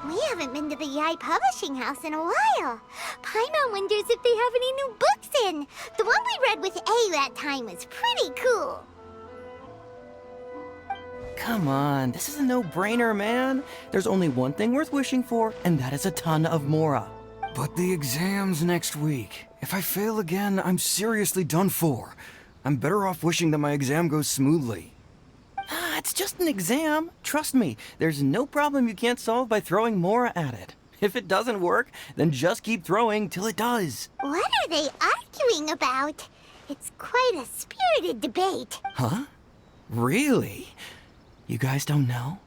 We haven't been to the Yai Publishing House in a while. Paimon wonders if they have any new books in. The one we read with A that time was pretty cool. Come on, this is a no-brainer, man. There's only one thing worth wishing for, and that is a ton of Mora. But the exam's next week. If I fail again, I'm seriously done for. I'm better off wishing that my exam goes smoothly. Ah, it's just an exam. Trust me, there's no problem you can't solve by throwing Mora at it. If it doesn't work, then just keep throwing till it does. What are they arguing about? It's quite a spirited debate. Huh? Really? You guys don't know?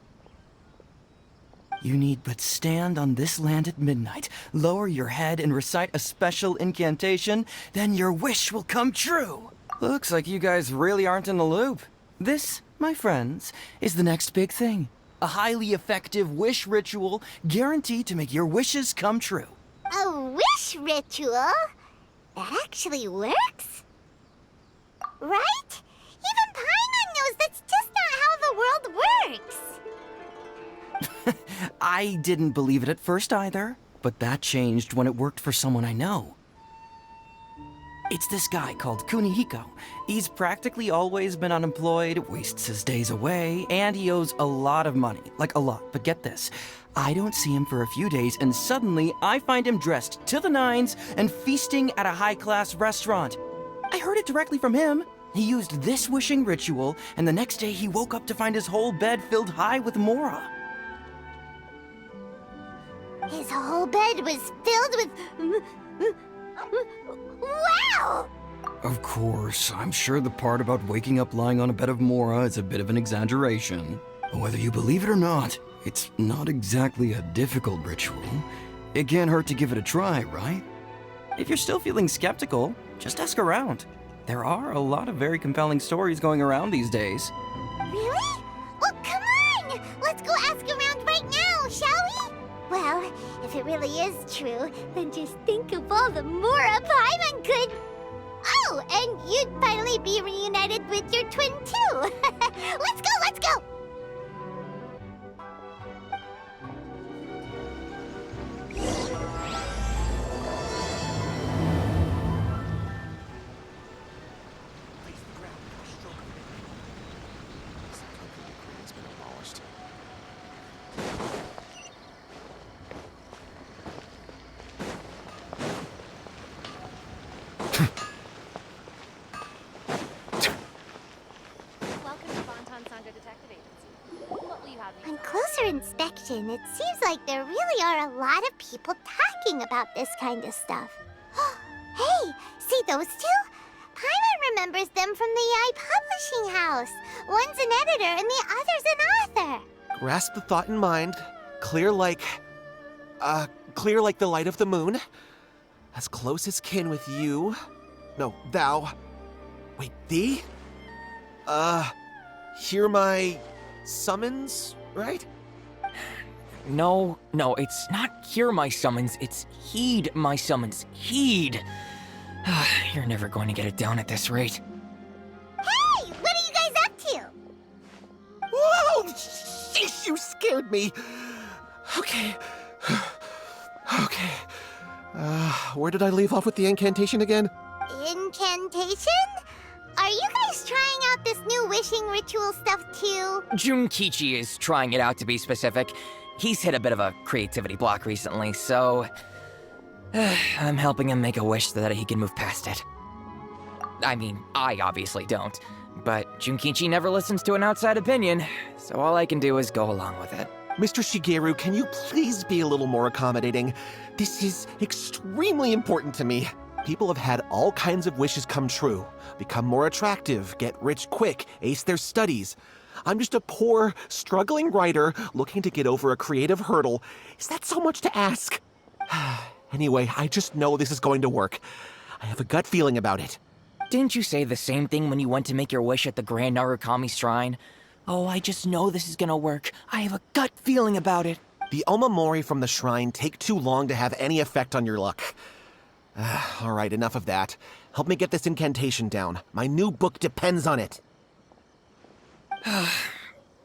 You need but stand on this land at midnight, lower your head and recite a special incantation, then your wish will come true. Looks like you guys really aren't in the loop. This, my friends, is the next big thing. A highly effective wish ritual guaranteed to make your wishes come true. A wish ritual? That actually works? Right? Even Paimon knows that's just not how the world works. I didn't believe it at first either, but that changed when it worked for someone I know. It's this guy called Kunihiko. He's practically always been unemployed, wastes his days away, and he owes a lot of money. Like a lot, but get this. I don't see him for a few days, and suddenly I find him dressed to the nines and feasting at a high-class restaurant. I heard it directly from him. He used this wishing ritual, and the next day he woke up to find his whole bed filled high with Mora. His whole bed was filled with... Wow! Of course, I'm sure the part about waking up lying on a bed of Mora is a bit of an exaggeration. Whether you believe it or not, it's not exactly a difficult ritual. It can't hurt to give it a try, right? If you're still feeling skeptical, just ask around. There are a lot of very compelling stories going around these days. Really? Well, come on! Let's go ask around right now, shall we? Well, if it really is true, then just think of all the Mora Paimon could... Oh, and you'd finally be reunited with your twin, too! Let's go, let's go! On closer inspection, it seems like there really are a lot of people talking about this kind of stuff. Hey, see those two? Paimon remembers them from the Yai Publishing House. One's an editor and the other's an author. Grasp the thought in mind. Clear like the light of the moon. As close as kin with you. No, thou. Wait, thee? Hear my summons, right? No, it's not hear my summons, it's heed my summons. Heed! You're never going to get it down at this rate. Hey, what are you guys up to? Whoa! Sheesh, you scared me! Okay. Okay. Where did I leave off with the incantation again? Incantation? Are you guys trying out this new wishing ritual stuff too? Junkichi is trying it out, to be specific. He's hit a bit of a creativity block recently, so I'm helping him make a wish so that he can move past it. I mean, I obviously don't, but Junkichi never listens to an outside opinion, so all I can do is go along with it. Mr. Shigeru, can you please be a little more accommodating? This is extremely important to me. People have had all kinds of wishes come true. Become more attractive, get rich quick, ace their studies. I'm just a poor, struggling writer looking to get over a creative hurdle. Is that so much to ask? Anyway, I just know this is going to work. I have a gut feeling about it. Didn't you say the same thing when you went to make your wish at the Grand Narukami Shrine? Oh, I just know this is gonna work. I have a gut feeling about it. The Omamori from the shrine take too long to have any effect on your luck. All right, enough of that. Help me get this incantation down. My new book depends on it.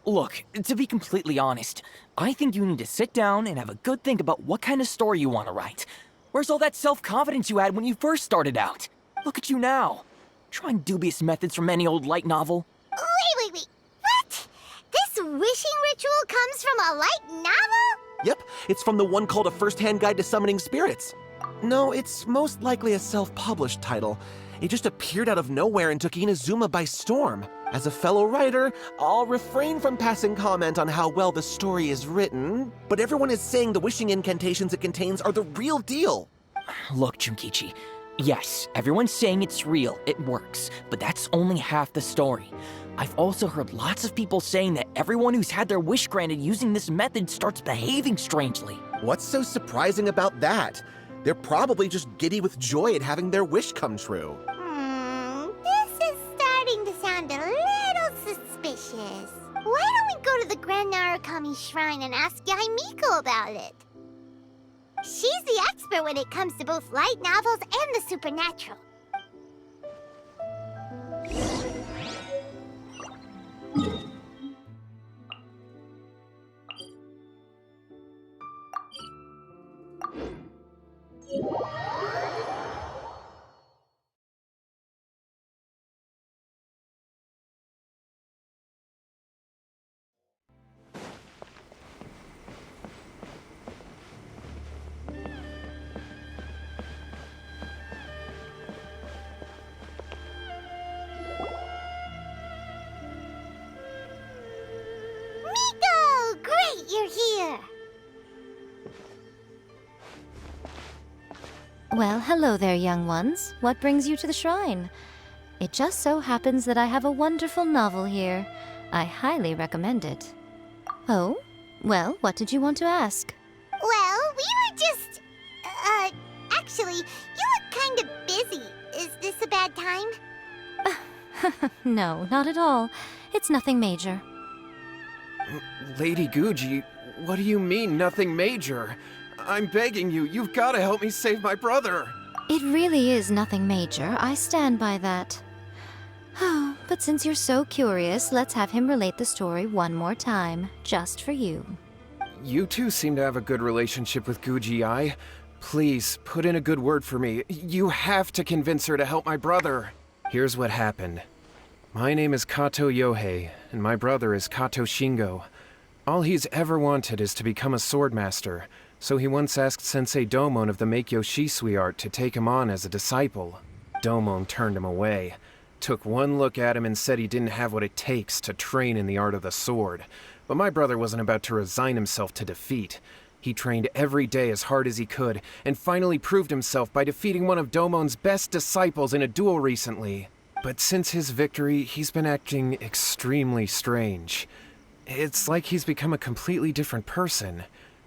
Look, to be completely honest, I think you need to sit down and have a good think about what kind of story you want to write. Where's all that self-confidence you had when you first started out? Look at you now. Trying dubious methods from any old light novel. Wait. What? This wishing ritual comes from a light novel? Yep, it's from the one called A First-Hand Guide to Summoning Spirits. No, it's most likely a self-published title. It just appeared out of nowhere and took Inazuma by storm. As a fellow writer, I'll refrain from passing comment on how well the story is written, but everyone is saying the wishing incantations it contains are the real deal. Look, Junkichi. Yes, everyone's saying it's real, it works, but that's only half the story. I've also heard lots of people saying that everyone who's had their wish granted using this method starts behaving strangely. What's so surprising about that? They're probably just giddy with joy at having their wish come true. This is starting to sound a little suspicious. Why don't we go to the Grand Narukami Shrine and ask Miko about it? She's the expert when it comes to both light novels and the supernatural. Miko! Great, you're here! Well, hello there, young ones. What brings you to the shrine? It just so happens that I have a wonderful novel here. I highly recommend it. Oh? Well, what did you want to ask? Well, we were just... actually, you look kind of busy. Is this a bad time? No, not at all. It's nothing major. Lady Guji, what do you mean, nothing major? I'm begging you, you've got to help me save my brother. It really is nothing major. I stand by that. Oh, but since you're so curious, let's have him relate the story one more time, just for you. You two seem to have a good relationship with Guji-ai. Please, put in a good word for me. You have to convince her to help my brother. Here's what happened. My name is Kato Yohei, and my brother is Kato Shingo. All he's ever wanted is to become a swordmaster, so he once asked Sensei Domon of the Meikyo Shisui art to take him on as a disciple. Domon turned him away, took one look at him and said he didn't have what it takes to train in the art of the sword. But my brother wasn't about to resign himself to defeat. He trained every day as hard as he could, and finally proved himself by defeating one of Domon's best disciples in a duel recently. But since his victory, he's been acting extremely strange. It's like he's become a completely different person.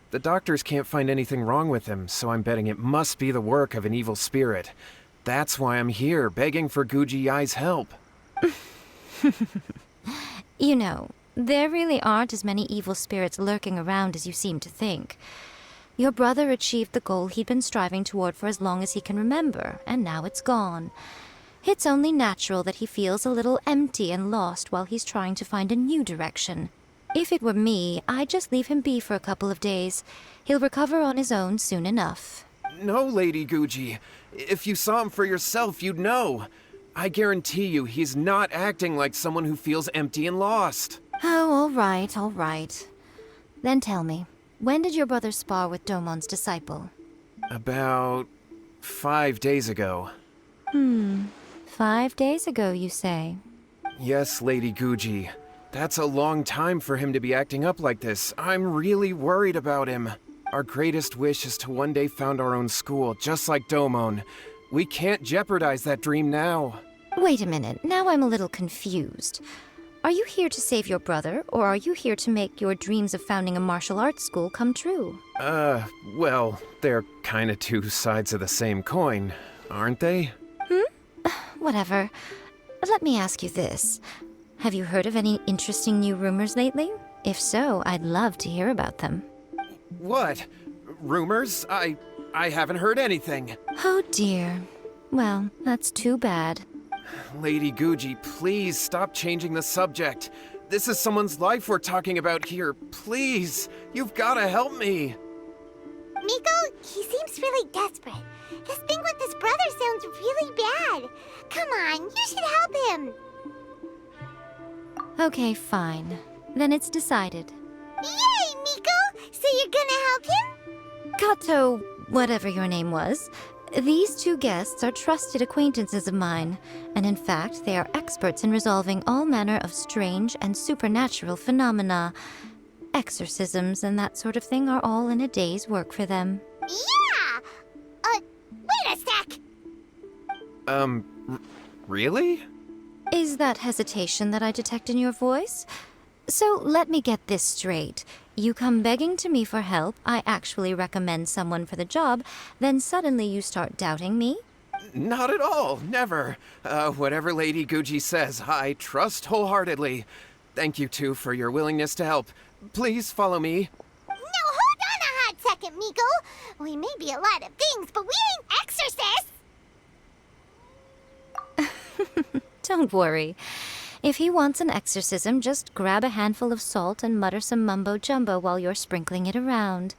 The doctors can't find anything wrong with him, so I'm betting it must be the work of an evil spirit. That's why I'm here, begging for Guji-ai's help. You know, there really aren't as many evil spirits lurking around as you seem to think. Your brother achieved the goal he'd been striving toward for as long as he can remember, and now it's gone. It's only natural that he feels a little empty and lost while he's trying to find a new direction. If it were me, I'd just leave him be for a couple of days. He'll recover on his own soon enough. No, Lady Guji. If you saw him for yourself, you'd know. I guarantee you he's not acting like someone who feels empty and lost. Oh, all right. Then tell me, when did your brother spar with Domon's disciple? About 5 days ago. 5 days ago, you say? Yes, Lady Guji. That's a long time for him to be acting up like this. I'm really worried about him. Our greatest wish is to one day found our own school, just like Domon. We can't jeopardize that dream now. Wait a minute, now I'm a little confused. Are you here to save your brother, or are you here to make your dreams of founding a martial arts school come true? Well, they're kinda two sides of the same coin, aren't they? Whatever. Let me ask you this. Have you heard of any interesting new rumors lately? If so, I'd love to hear about them. What? Rumors? I haven't heard anything. Oh dear. Well, that's too bad. Lady Guji, please stop changing the subject. This is someone's life we're talking about here. Please, you've gotta help me. Miko, he seems really desperate. This thing with his brother sounds really bad. Come on, you should help him. Okay, fine. Then it's decided. Yay, Miko! So you're gonna help him? Kato, whatever your name was, these two guests are trusted acquaintances of mine, and in fact, they are experts in resolving all manner of strange and supernatural phenomena. Exorcisms and that sort of thing are all in a day's work for them. Yeah! Wait a sec! Really? Is that hesitation that I detect in your voice? So let me get this straight. You come begging to me for help, I actually recommend someone for the job, then suddenly you start doubting me? Not at all, never. Whatever Lady Guji says, I trust wholeheartedly. Thank you, too, for your willingness to help. Please follow me. No, hold on a hot second, Miko. We may be a lot of things, but we ain't exorcists! Don't worry. If he wants an exorcism, just grab a handful of salt and mutter some mumbo-jumbo while you're sprinkling it around.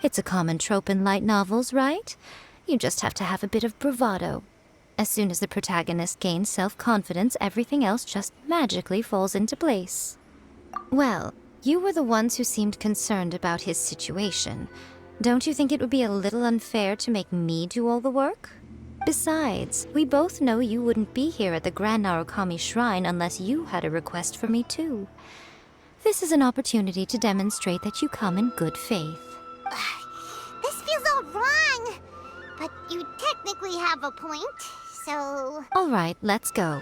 It's a common trope in light novels, right? You just have to have a bit of bravado. As soon as the protagonist gains self-confidence, everything else just magically falls into place. Well, you were the ones who seemed concerned about his situation. Don't you think it would be a little unfair to make me do all the work? Besides, we both know you wouldn't be here at the Grand Narukami Shrine unless you had a request for me too. This is an opportunity to demonstrate that you come in good faith. This feels all wrong. But you technically have a point, so... All right, let's go.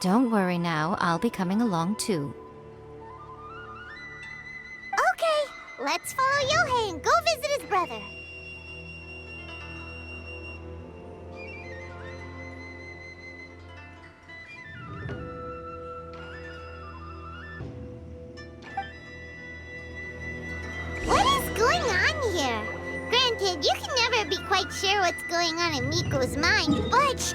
Don't worry now, I'll be coming along too. Okay, let's follow Yohei and go visit his brother. What is going on here? Granted, you can never be quite sure what's going on in Miko's mind, but...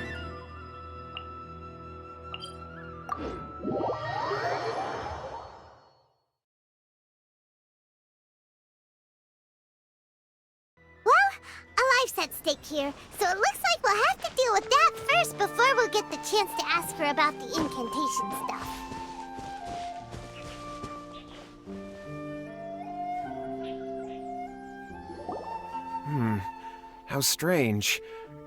Well, a life's at stake here, so it looks like we'll have to deal with that first before we'll get the chance to ask her about the incantation stuff. How strange.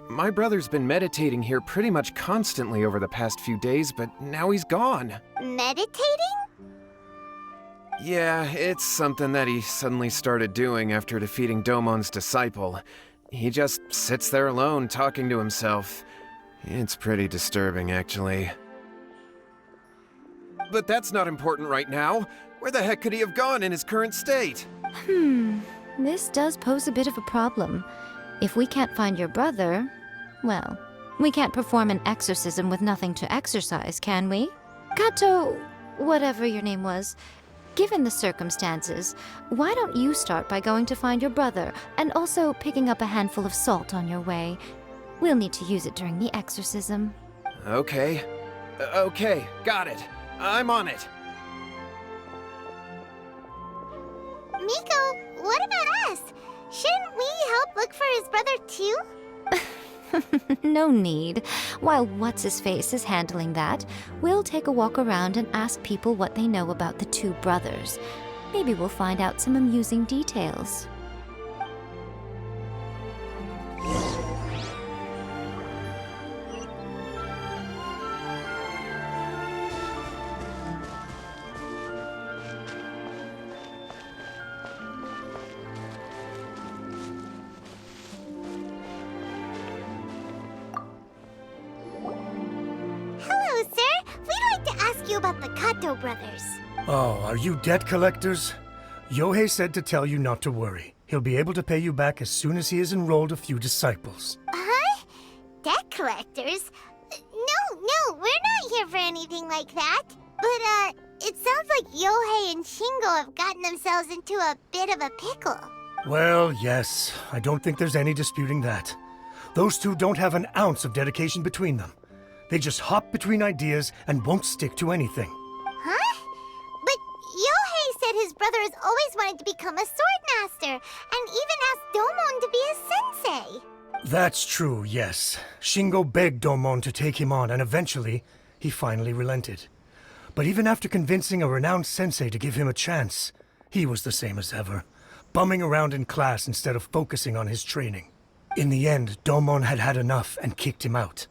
My brother's been meditating here pretty much constantly over the past few days, but now he's gone. Meditating? Yeah, it's something that he suddenly started doing after defeating Domon's disciple. He just sits there alone, talking to himself. It's pretty disturbing, actually. But that's not important right now. Where the heck could he have gone in his current state? This does pose a bit of a problem. If we can't find your brother, well, we can't perform an exorcism with nothing to exorcise, can we? Kato, whatever your name was, given the circumstances, why don't you start by going to find your brother and also picking up a handful of salt on your way? We'll need to use it during the exorcism. Okay. Okay, got it. I'm on it. Miko, what about us? Shouldn't we help look for his brother too? No need. While What's-His-Face is handling that, we'll take a walk around and ask people what they know about the two brothers. Maybe we'll find out some amusing details. you about the Kato brothers. Oh, are you debt collectors? Yohei said to tell you not to worry. He'll be able to pay you back as soon as he has enrolled a few disciples. Huh? Debt collectors? No, we're not here for anything like that. But, it sounds like Yohei and Shingo have gotten themselves into a bit of a pickle. Well, yes. I don't think there's any disputing that. Those two don't have an ounce of dedication between them. They just hop between ideas and won't stick to anything. Huh? But Yohei said his brother has always wanted to become a sword master, and even asked Domon to be his sensei. That's true, yes. Shingo begged Domon to take him on, and eventually, he finally relented. But even after convincing a renowned sensei to give him a chance, he was the same as ever, bumming around in class instead of focusing on his training. In the end, Domon had had enough and kicked him out.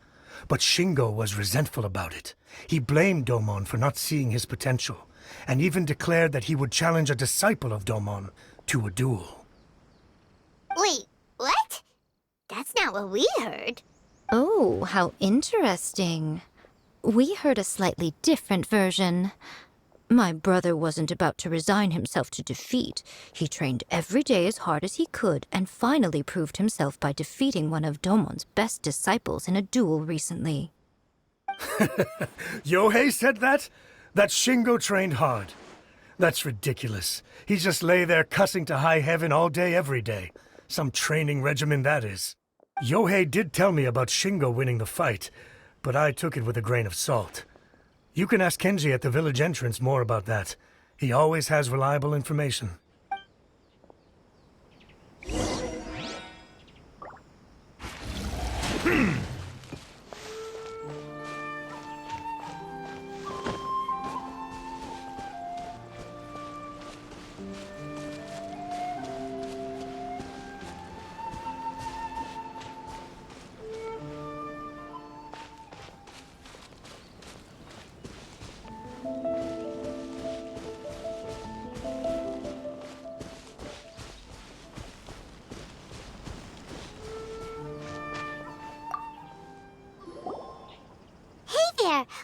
But Shingo was resentful about it. He blamed Domon for not seeing his potential, and even declared that he would challenge a disciple of Domon to a duel. Wait, what? That's not what we heard. Oh, how interesting. We heard a slightly different version. My brother wasn't about to resign himself to defeat. He trained every day as hard as he could and finally proved himself by defeating one of Domon's best disciples in a duel recently. Yohei said that? That Shingo trained hard. That's ridiculous. He just lay there cussing to high heaven all day every day. Some training regimen that is. Yohei did tell me about Shingo winning the fight, but I took it with a grain of salt. You can ask Kenji at the village entrance more about that. He always has reliable information.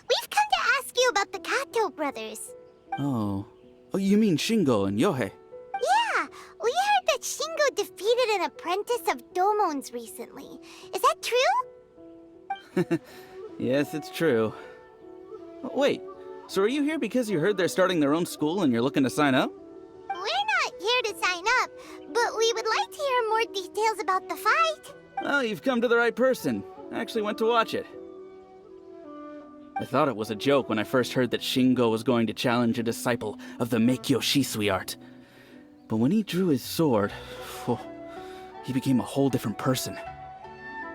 We've come to ask you about the Kato brothers. Oh, you mean Shingo and Yohei? Yeah, we heard that Shingo defeated an apprentice of Domon's recently. Is that true? Yes, it's true. Wait, so are you here because you heard they're starting their own school and you're looking to sign up? We're not here to sign up, but we would like to hear more details about the fight. Well, you've come to the right person. I actually went to watch it. I thought it was a joke when I first heard that Shingo was going to challenge a disciple of the Meikyo Shisui art. But when he drew his sword, he became a whole different person.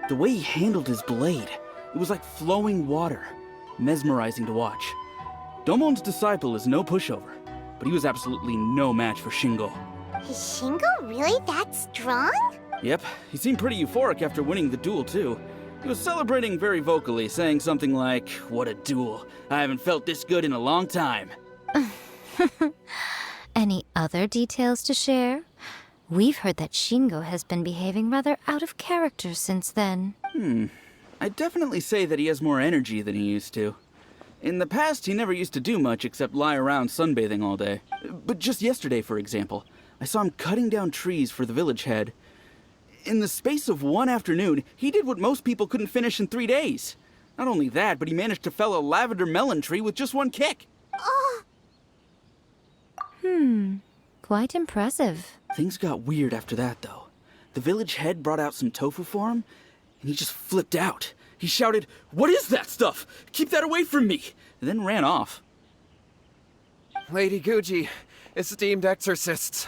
The way he handled his blade, it was like flowing water, mesmerizing to watch. Domon's disciple is no pushover, but he was absolutely no match for Shingo. Is Shingo really that strong? Yep, he seemed pretty euphoric after winning the duel too. He was celebrating very vocally, saying something like, "What a duel. I haven't felt this good in a long time." Any other details to share? We've heard that Shingo has been behaving rather out of character since then. I'd definitely say that he has more energy than he used to. In the past, he never used to do much except lie around sunbathing all day. But just yesterday, for example, I saw him cutting down trees for the village head. In the space of one afternoon, he did what most people couldn't finish in 3 days. Not only that, but he managed to fell a lavender melon tree with just one kick. Oh, Quite impressive. Things got weird after that, though. The village head brought out some tofu for him, and he just flipped out. He shouted, "What is that stuff? Keep that away from me!" and then ran off. Lady Guji, esteemed exorcists.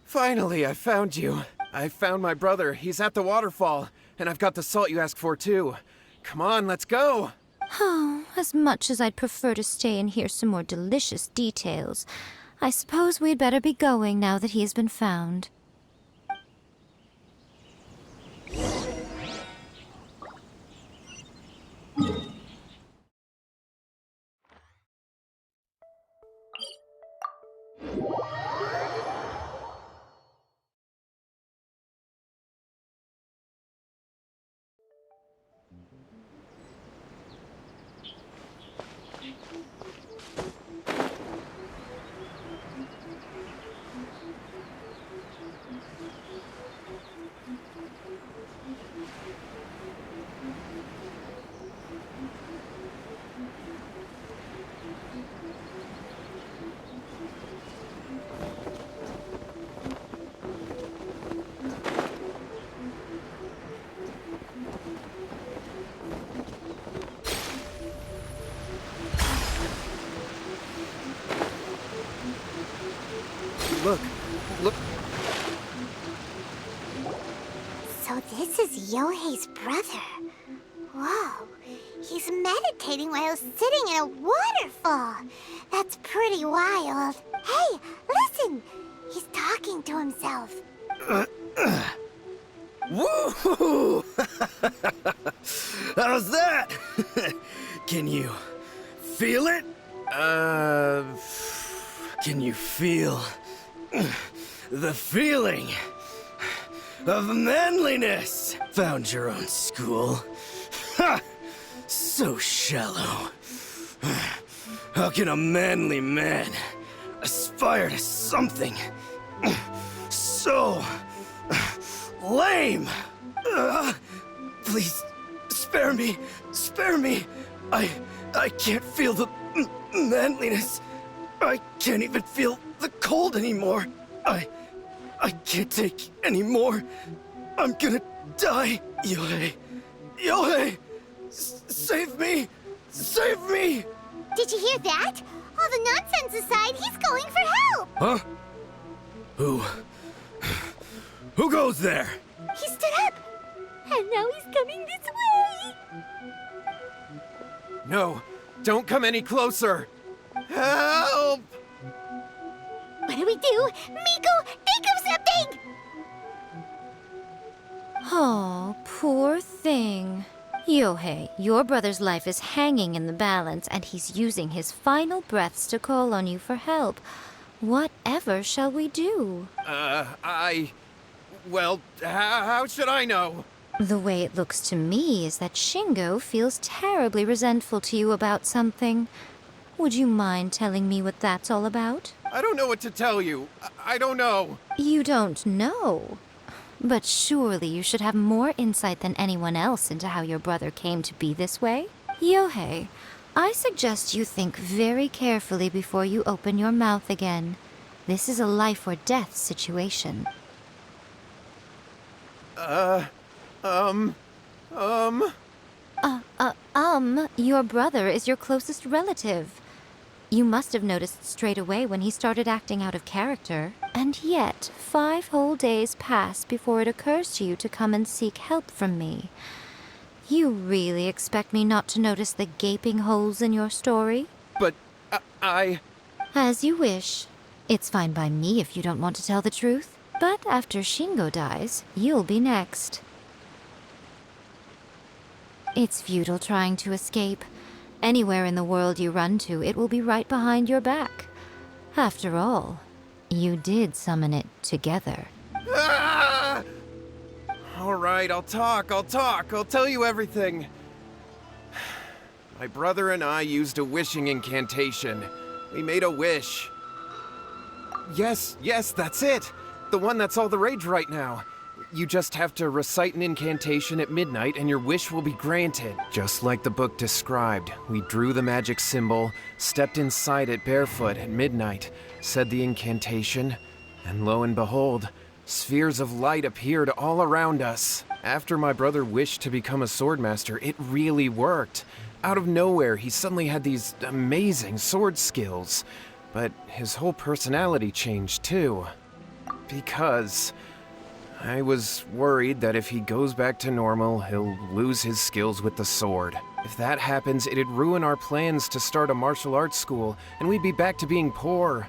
Finally, I found you. I found my brother. He's at the waterfall. And I've got the salt you asked for, too. Come on, let's go! Oh, as much as I'd prefer to stay and hear some more delicious details, I suppose we'd better be going now that he has been found. Look. Look. So this is Yohei's brother. Whoa. He's meditating while sitting in a waterfall. That's pretty wild. Hey, listen! He's talking to himself. Woo! How's that? Can you feel it? Can you feel the feeling of manliness? Found your own school. Ha! So shallow. How can a manly man aspire to something so lame? Please, spare me. Spare me. I can't feel the manliness. I can't even feel the cold anymore. I can't take any more. I'm gonna die. Yohei. Yohei! Save me! Save me! Did you hear that? All the nonsense aside, he's going for help! Huh? Who goes there? He stood up! And now he's coming this way! No, don't come any closer. Help! What do we do? Miko, think of something! Oh, poor thing. Yohei, your brother's life is hanging in the balance, and he's using his final breaths to call on you for help. Whatever shall we do? Well, how should I know? The way it looks to me is that Shingo feels terribly resentful to you about something. Would you mind telling me what that's all about? I don't know what to tell you. I don't know. You don't know? But surely you should have more insight than anyone else into how your brother came to be this way? Yohei, I suggest you think very carefully before you open your mouth again. This is a life or death situation. Your brother is your closest relative. You must have noticed straight away when he started acting out of character. And yet, 5 whole days pass before it occurs to you to come and seek help from me. You really expect me not to notice the gaping holes in your story? But As you wish. It's fine by me if you don't want to tell the truth. But after Shingo dies, you'll be next. It's futile trying to escape. Anywhere in the world you run to, it will be right behind your back. After all, you did summon it together. Ah! All right, I'll talk. I'll tell you everything. My brother and I used a wishing incantation. We made a wish. Yes, that's it. The one that's all the rage right now. You just have to recite an incantation at midnight and your wish will be granted. Just like the book described, we drew the magic symbol, stepped inside it barefoot at midnight, said the incantation, and lo and behold, spheres of light appeared all around us. After my brother wished to become a swordmaster, it really worked. Out of nowhere, he suddenly had these amazing sword skills. But his whole personality changed too. Because I was worried that if he goes back to normal, he'll lose his skills with the sword. If that happens, it'd ruin our plans to start a martial arts school, and we'd be back to being poor.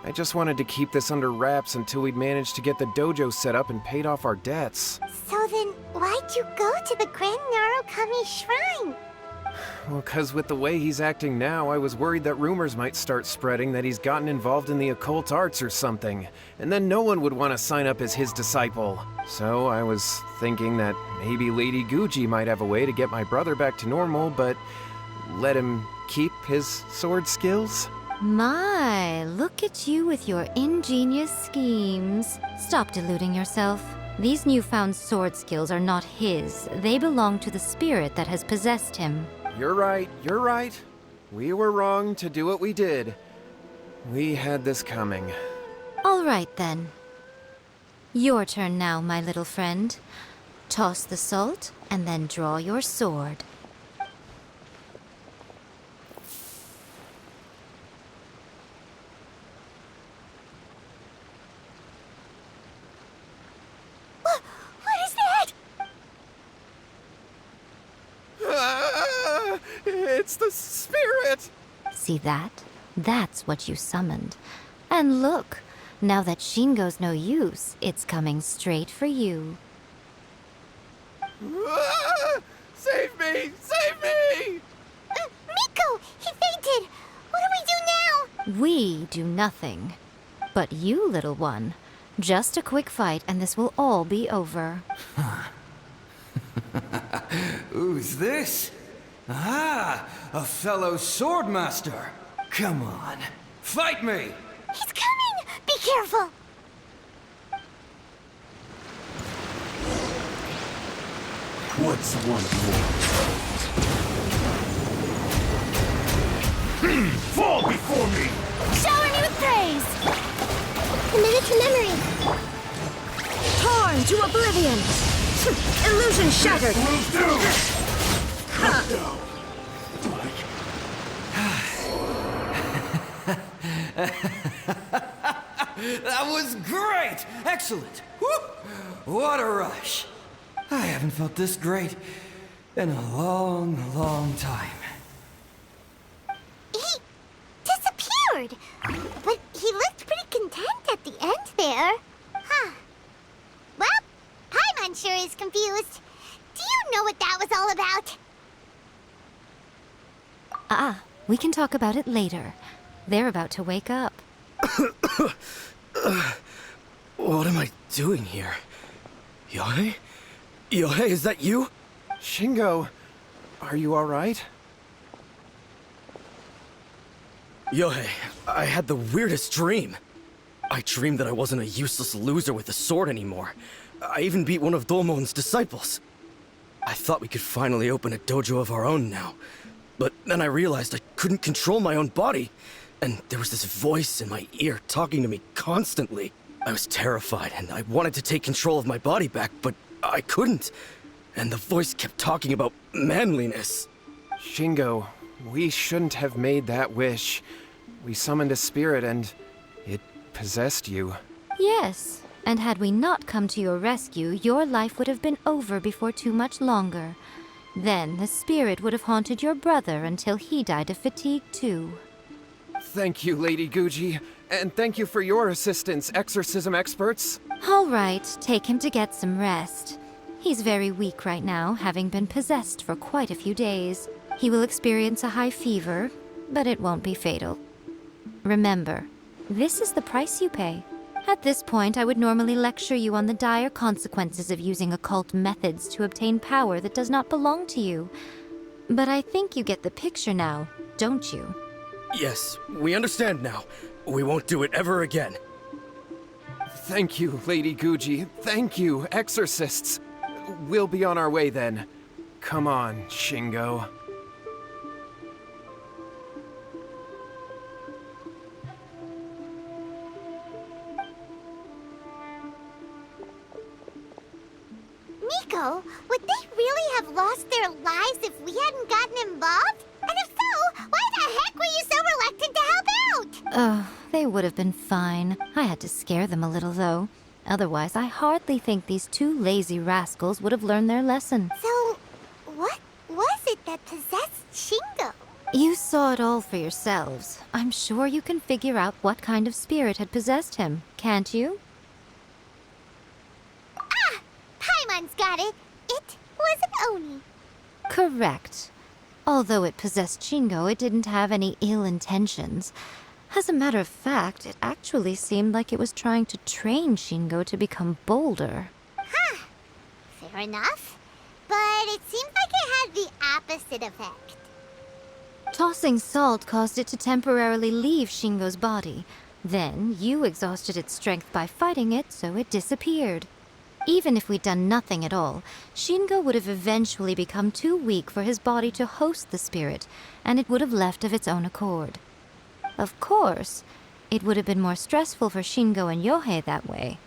I just wanted to keep this under wraps until we'd managed to get the dojo set up and paid off our debts. So then, why'd you go to the Grand Narukami Shrine? Well, 'cause with the way he's acting now, I was worried that rumors might start spreading that he's gotten involved in the occult arts or something, and then no one would want to sign up as his disciple. So I was thinking that maybe Lady Guji might have a way to get my brother back to normal, but let him keep his sword skills? My, look at you with your ingenious schemes. Stop deluding yourself. These newfound sword skills are not his. They belong to the spirit that has possessed him. You're right. We were wrong to do what we did. We had this coming. All right, then. Your turn now, my little friend. Toss the salt, and then draw your sword. It's the spirit! See that? That's what you summoned. And look, now that Shingo's no use, it's coming straight for you. Ah! Save me! Save me! Miko! He fainted! What do we do now? We do nothing. But you, little one, just a quick fight and this will all be over. Who's this? Ah, a fellow swordmaster. Come on, fight me! He's coming! Be careful! What's one more? Fall before me! Shower me with praise! Committed to memory. Torn to oblivion! Illusion shattered! Will do! That was great! Excellent! Woo! What a rush! I haven't felt this great in a long, long time. He disappeared! But he looked pretty content at the end there. Huh. Well, Paimon sure is confused. Do you know what that was all about? We can talk about it later. They're about to wake up. What am I doing here? Yohei? Yohei, is that you? Shingo, are you alright? Yohei, I had the weirdest dream. I dreamed that I wasn't a useless loser with a sword anymore. I even beat one of Domon's disciples. I thought we could finally open a dojo of our own now. But then I realized I couldn't control my own body. And there was this voice in my ear talking to me constantly. I was terrified and I wanted to take control of my body back, but I couldn't. And the voice kept talking about manliness. Shingo, we shouldn't have made that wish. We summoned a spirit and it possessed you. Yes, and had we not come to your rescue, your life would have been over before too much longer. Then the spirit would have haunted your brother until he died of fatigue too. Thank you, Lady Guji, and thank you for your assistance, exorcism experts. All right, take him to get some rest. He's very weak right now, having been possessed for quite a few days. He will experience a high fever, but it won't be fatal. Remember, this is the price you pay. At this point, I would normally lecture you on the dire consequences of using occult methods to obtain power that does not belong to you. But I think you get the picture now, don't you? Yes, we understand now. We won't do it ever again. Thank you, Lady Guji. Thank you, exorcists. We'll be on our way then. Come on, Shingo. Miko, would they really have lost their lives if we hadn't gotten involved? And if so, why the heck were you so reluctant to help out? Oh, they would have been fine. I had to scare them a little, though. Otherwise, I hardly think these two lazy rascals would have learned their lesson. So, what was it that possessed Shingo? You saw it all for yourselves. I'm sure you can figure out what kind of spirit had possessed him, can't you? Ah! Paimon's got it. It was an Oni. Correct. Although it possessed Shingo, it didn't have any ill intentions. As a matter of fact, it actually seemed like it was trying to train Shingo to become bolder. Huh. Fair enough. But it seemed like it had the opposite effect. Tossing salt caused it to temporarily leave Shingo's body. Then, you exhausted its strength by fighting it, so it disappeared. Even if we'd done nothing at all, Shingo would have eventually become too weak for his body to host the spirit, and it would have left of its own accord. Of course, it would have been more stressful for Shingo and Yohei that way.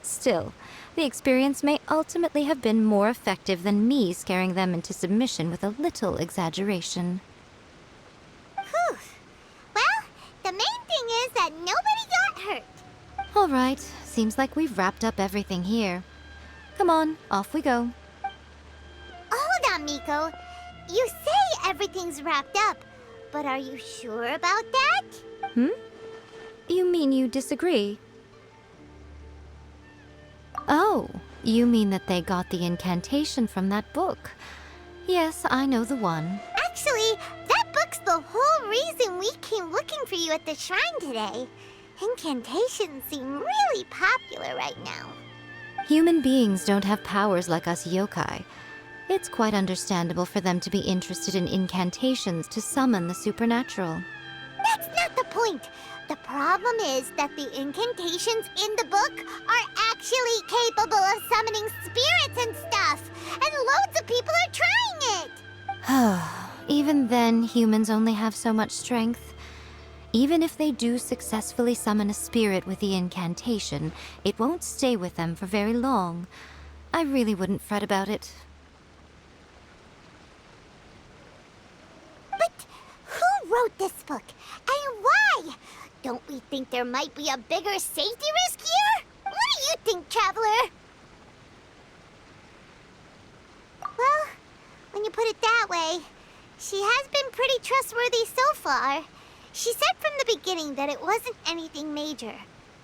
Still, the experience may ultimately have been more effective than me scaring them into submission with a little exaggeration. Whew. Well, the main thing is that nobody got hurt. All right, seems like we've wrapped up everything here. Come on, off we go. Hold on, Miko. You say wrapped up. But are you sure about that? You mean you disagree? Oh, you mean that they got the incantation from that book. Yes, I know the one. Actually, that book's the whole reason we came looking for you at the shrine today. Incantations seem really popular right now. Human beings don't have powers like us yokai. It's quite understandable for them to be interested in incantations to summon the supernatural. That's not the point. The problem is that the incantations in the book are actually capable of summoning spirits and stuff. And loads of people are trying it. Even then, humans only have so much strength. Even if they do successfully summon a spirit with the incantation, it won't stay with them for very long. I really wouldn't fret about it. But who wrote this book? And why? Don't we think there might be a bigger safety risk here? What do you think, Traveler? Well, when you put it that way, she has been pretty trustworthy so far. She said from the beginning that it wasn't anything major.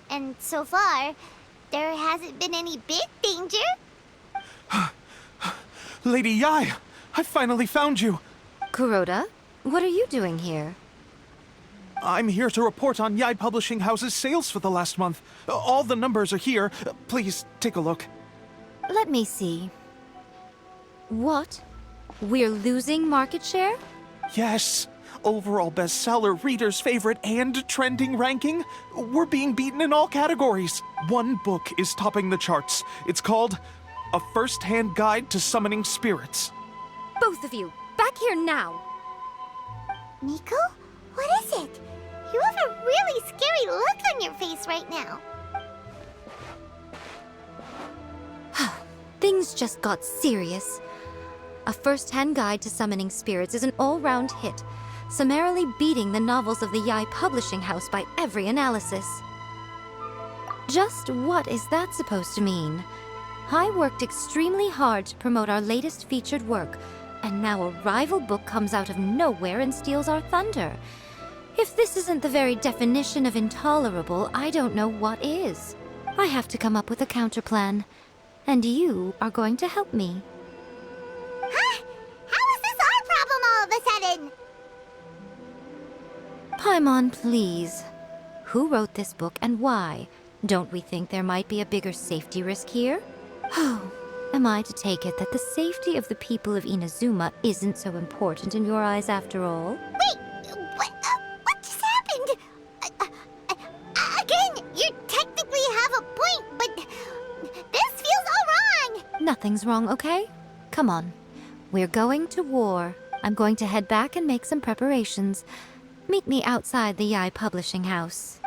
And so far, there hasn't been any big danger. Lady Yai, I finally found you. Kuroda, what are you doing here? I'm here to report on Yai Publishing House's sales for the last month. All the numbers are here. Please, take a look. Let me see. What? We're losing market share? Yes. Overall bestseller, reader's favorite, and trending ranking. We're being beaten in all categories. One book is topping the charts. It's called A First-Hand Guide to Summoning Spirits. Both of you, back here now! Miko? What is it? You have a really scary look on your face right now. Things just got serious. A First-Hand Guide to Summoning Spirits is an all-round hit, summarily beating the novels of the Yai Publishing House by every analysis. Just what is that supposed to mean? I worked extremely hard to promote our latest featured work, and now a rival book comes out of nowhere and steals our thunder. If this isn't the very definition of intolerable, I don't know what is. I have to come up with a counterplan, and you are going to help me. Huh? How is this our problem all of a sudden? Paimon, please. Who wrote this book and why? Don't we think there might be a bigger safety risk here? Oh, am I to take it that the safety of the people of Inazuma isn't so important in your eyes after all? Wait, what just happened? Again, you technically have a point, but this feels all wrong. Nothing's wrong, okay? Come on. We're going to war. I'm going to head back and make some preparations. Meet me outside the Yai Publishing House.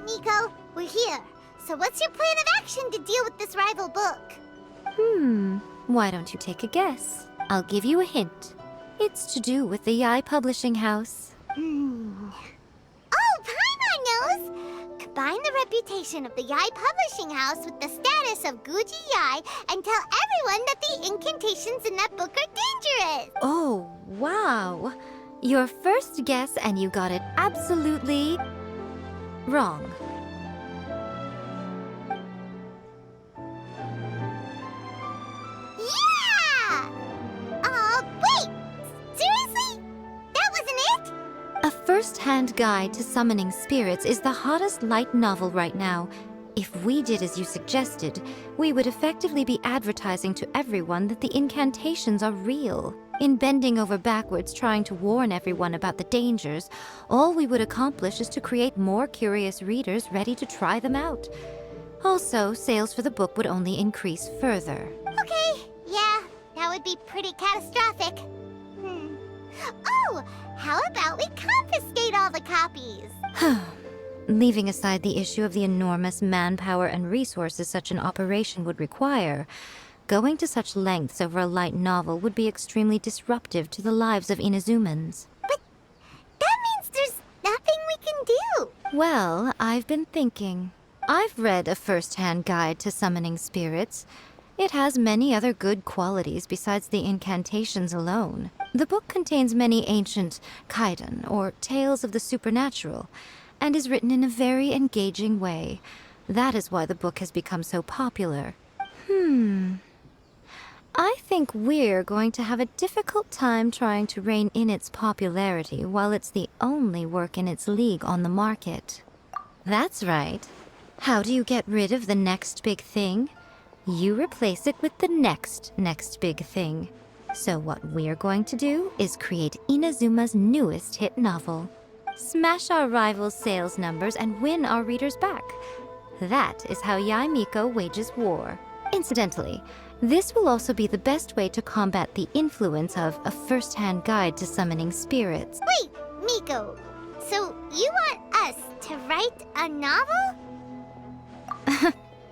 Miko, we're here. So what's your plan of action to deal with this rival book? Why don't you take a guess? I'll give you a hint. It's to do with the Yai Publishing House. Oh, Paimon knows! Combine the reputation of the Yai Publishing House with the status of Guji Yai and tell everyone that the incantations in that book are dangerous! Oh, wow. Your first guess and you got it absolutely wrong. Yeah! Wait! Seriously? That wasn't it? A First-Hand Guide to Summoning Spirits is the hottest light novel right now. If we did as you suggested, we would effectively be advertising to everyone that the incantations are real. In bending over backwards trying to warn everyone about the dangers, all we would accomplish is to create more curious readers ready to try them out. Also, sales for the book would only increase further. Okay, yeah, that would be pretty catastrophic. Oh, how about we confiscate all the copies? Leaving aside the issue of the enormous manpower and resources such an operation would require, going to such lengths over a light novel would be extremely disruptive to the lives of Inazumans. But that means there's nothing we can do. Well, I've been thinking. I've read a first-hand guide to summoning spirits. It has many other good qualities besides the incantations alone. The book contains many ancient kaiden, or tales of the supernatural, and is written in a very engaging way. That is why the book has become so popular. I think we're going to have a difficult time trying to rein in its popularity while it's the only work in its league on the market. That's right. How do you get rid of the next big thing? You replace it with the next big thing. So what we're going to do is create Inazuma's newest hit novel. Smash our rivals' sales numbers and win our readers back. That is how Miko wages war. Incidentally, this will also be the best way to combat the influence of a first-hand guide to summoning spirits. Wait, Miko, so you want us to write a novel?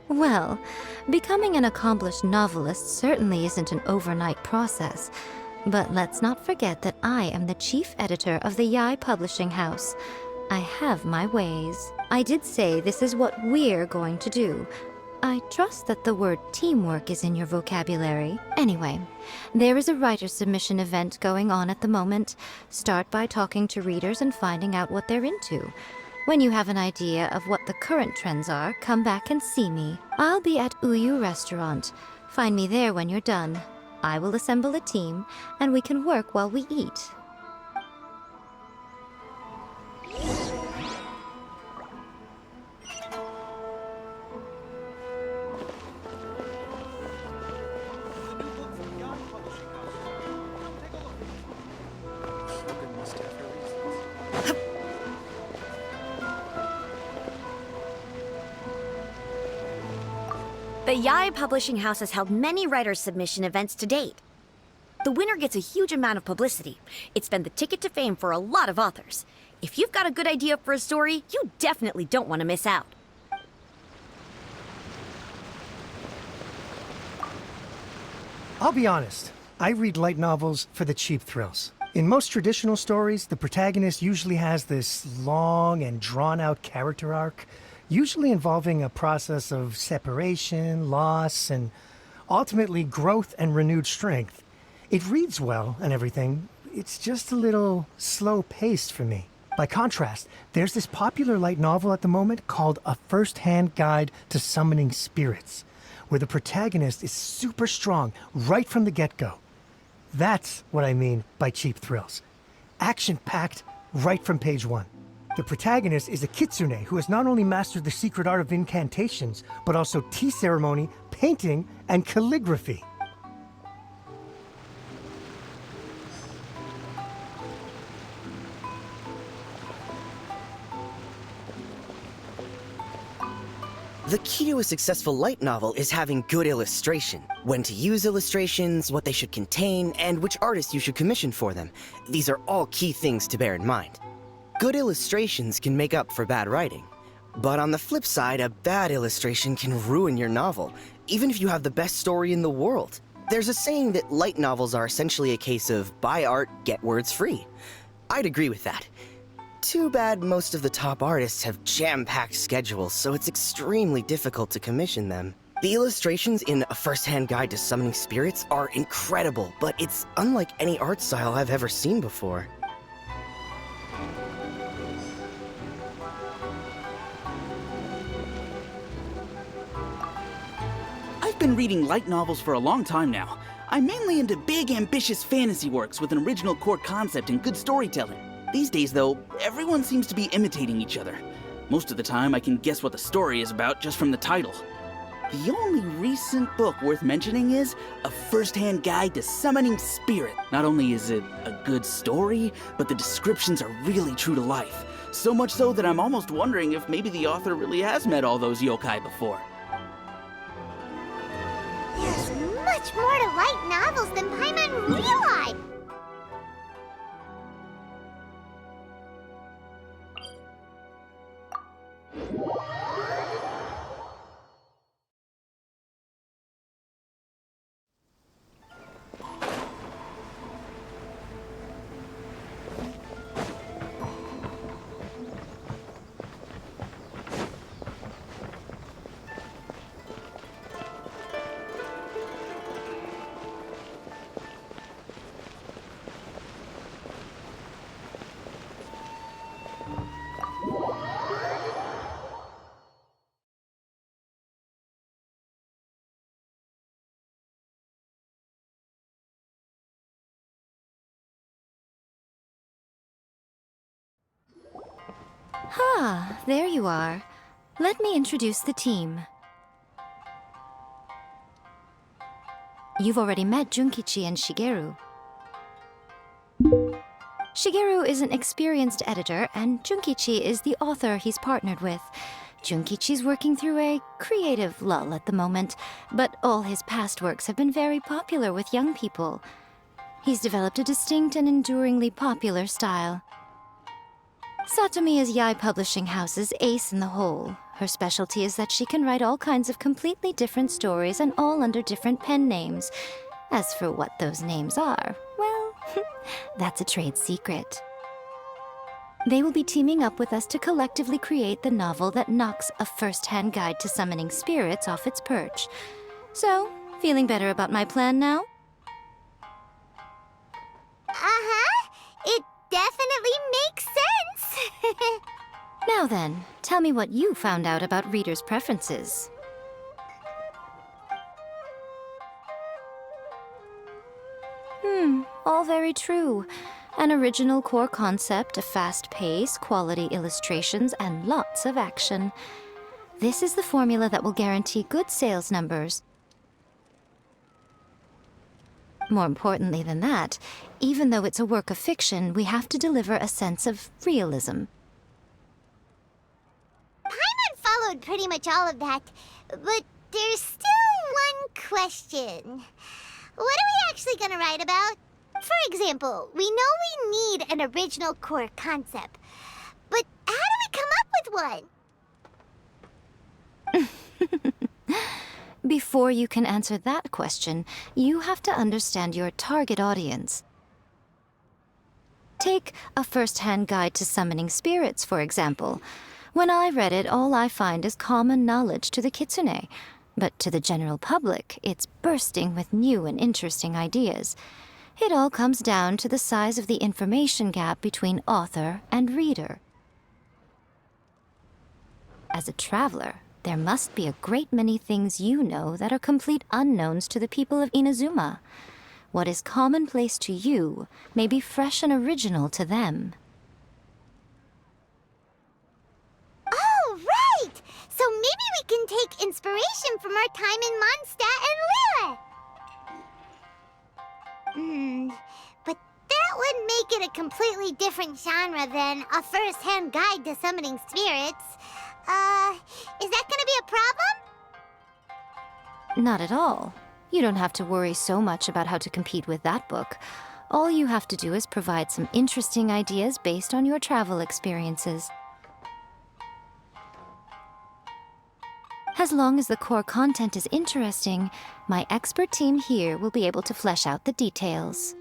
Well, becoming an accomplished novelist certainly isn't an overnight process. But let's not forget that I am the chief editor of the Yae Publishing House. I have my ways. I did say this is what we're going to do. I trust that the word teamwork is in your vocabulary. Anyway, there is a writer's submission event going on at the moment. Start by talking to readers and finding out what they're into. When you have an idea of what the current trends are, come back and see me. I'll be at Uyu Restaurant. Find me there when you're done. I will assemble a team, and we can work while we eat. The Yae Publishing House has held many writer submission events to date. The winner gets a huge amount of publicity. It's been the ticket to fame for a lot of authors. If you've got a good idea for a story, you definitely don't want to miss out. I'll be honest, I read light novels for the cheap thrills. In most traditional stories, the protagonist usually has this long and drawn-out character arc, usually involving a process of separation, loss, and ultimately growth and renewed strength. It reads well and everything, it's just a little slow-paced for me. By contrast, there's this popular light novel at the moment called A First-Hand Guide to Summoning Spirits, where the protagonist is super strong right from the get-go. That's what I mean by cheap thrills. Action-packed right from page one. The protagonist is a kitsune who has not only mastered the secret art of incantations, but also tea ceremony, painting, and calligraphy. The key to a successful light novel is having good illustration. When to use illustrations, what they should contain, and which artist you should commission for them. These are all key things to bear in mind. Good illustrations can make up for bad writing. But on the flip side, a bad illustration can ruin your novel, even if you have the best story in the world. There's a saying that light novels are essentially a case of buy art, get words free. I'd agree with that. Too bad most of the top artists have jam-packed schedules, so it's extremely difficult to commission them. The illustrations in A First-Hand Guide to Summoning Spirits are incredible, but it's unlike any art style I've ever seen before. I've been reading light novels for a long time now. I'm mainly into big, ambitious fantasy works with an original core concept and good storytelling. These days, though, everyone seems to be imitating each other. Most of the time, I can guess what the story is about just from the title. The only recent book worth mentioning is A First-Hand Guide to Summoning Spirit. Not only is it a good story, but the descriptions are really true to life. So much so that I'm almost wondering if maybe the author really has met all those yokai before. There's much more to light novels than Paimon realized. Ah, there you are. Let me introduce the team. You've already met Junkichi and Shigeru. Shigeru is an experienced editor, and Junkichi is the author he's partnered with. Junkichi's working through a creative lull at the moment, but all his past works have been very popular with young people. He's developed a distinct and enduringly popular style. Satomi is Yae Publishing House's ace in the hole. Her specialty is that she can write all kinds of completely different stories and all under different pen names. As for what those names are, well, that's a trade secret. They will be teaming up with us to collectively create the novel that knocks A First-Hand Guide to Summoning Spirits off its perch. So, feeling better about my plan now? Uh-huh. It definitely makes sense. Now then, tell me what you found out about readers' preferences. All very true. An original core concept, a fast pace, quality illustrations, and lots of action. This is the formula that will guarantee good sales numbers. More importantly than that, even though it's a work of fiction, we have to deliver a sense of realism. Paimon followed pretty much all of that, but there's still one question. What are we actually gonna write about? For example, we know we need an original core concept, but how do we come up with one? Before you can answer that question, you have to understand your target audience. Take A First-Hand Guide to Summoning Spirits, for example. When I read it, all I find is common knowledge to the kitsune. But to the general public, it's bursting with new and interesting ideas. It all comes down to the size of the information gap between author and reader. As a traveler, there must be a great many things you know that are complete unknowns to the people of Inazuma. What is commonplace to you may be fresh and original to them. Oh, right! So maybe we can take inspiration from our time in Mondstadt and Lille. But that would make it a completely different genre than A First-Hand Guide to Summoning Spirits. Is that gonna be a problem? Not at all. You don't have to worry so much about how to compete with that book. All you have to do is provide some interesting ideas based on your travel experiences. As long as the core content is interesting, my expert team here will be able to flesh out the details.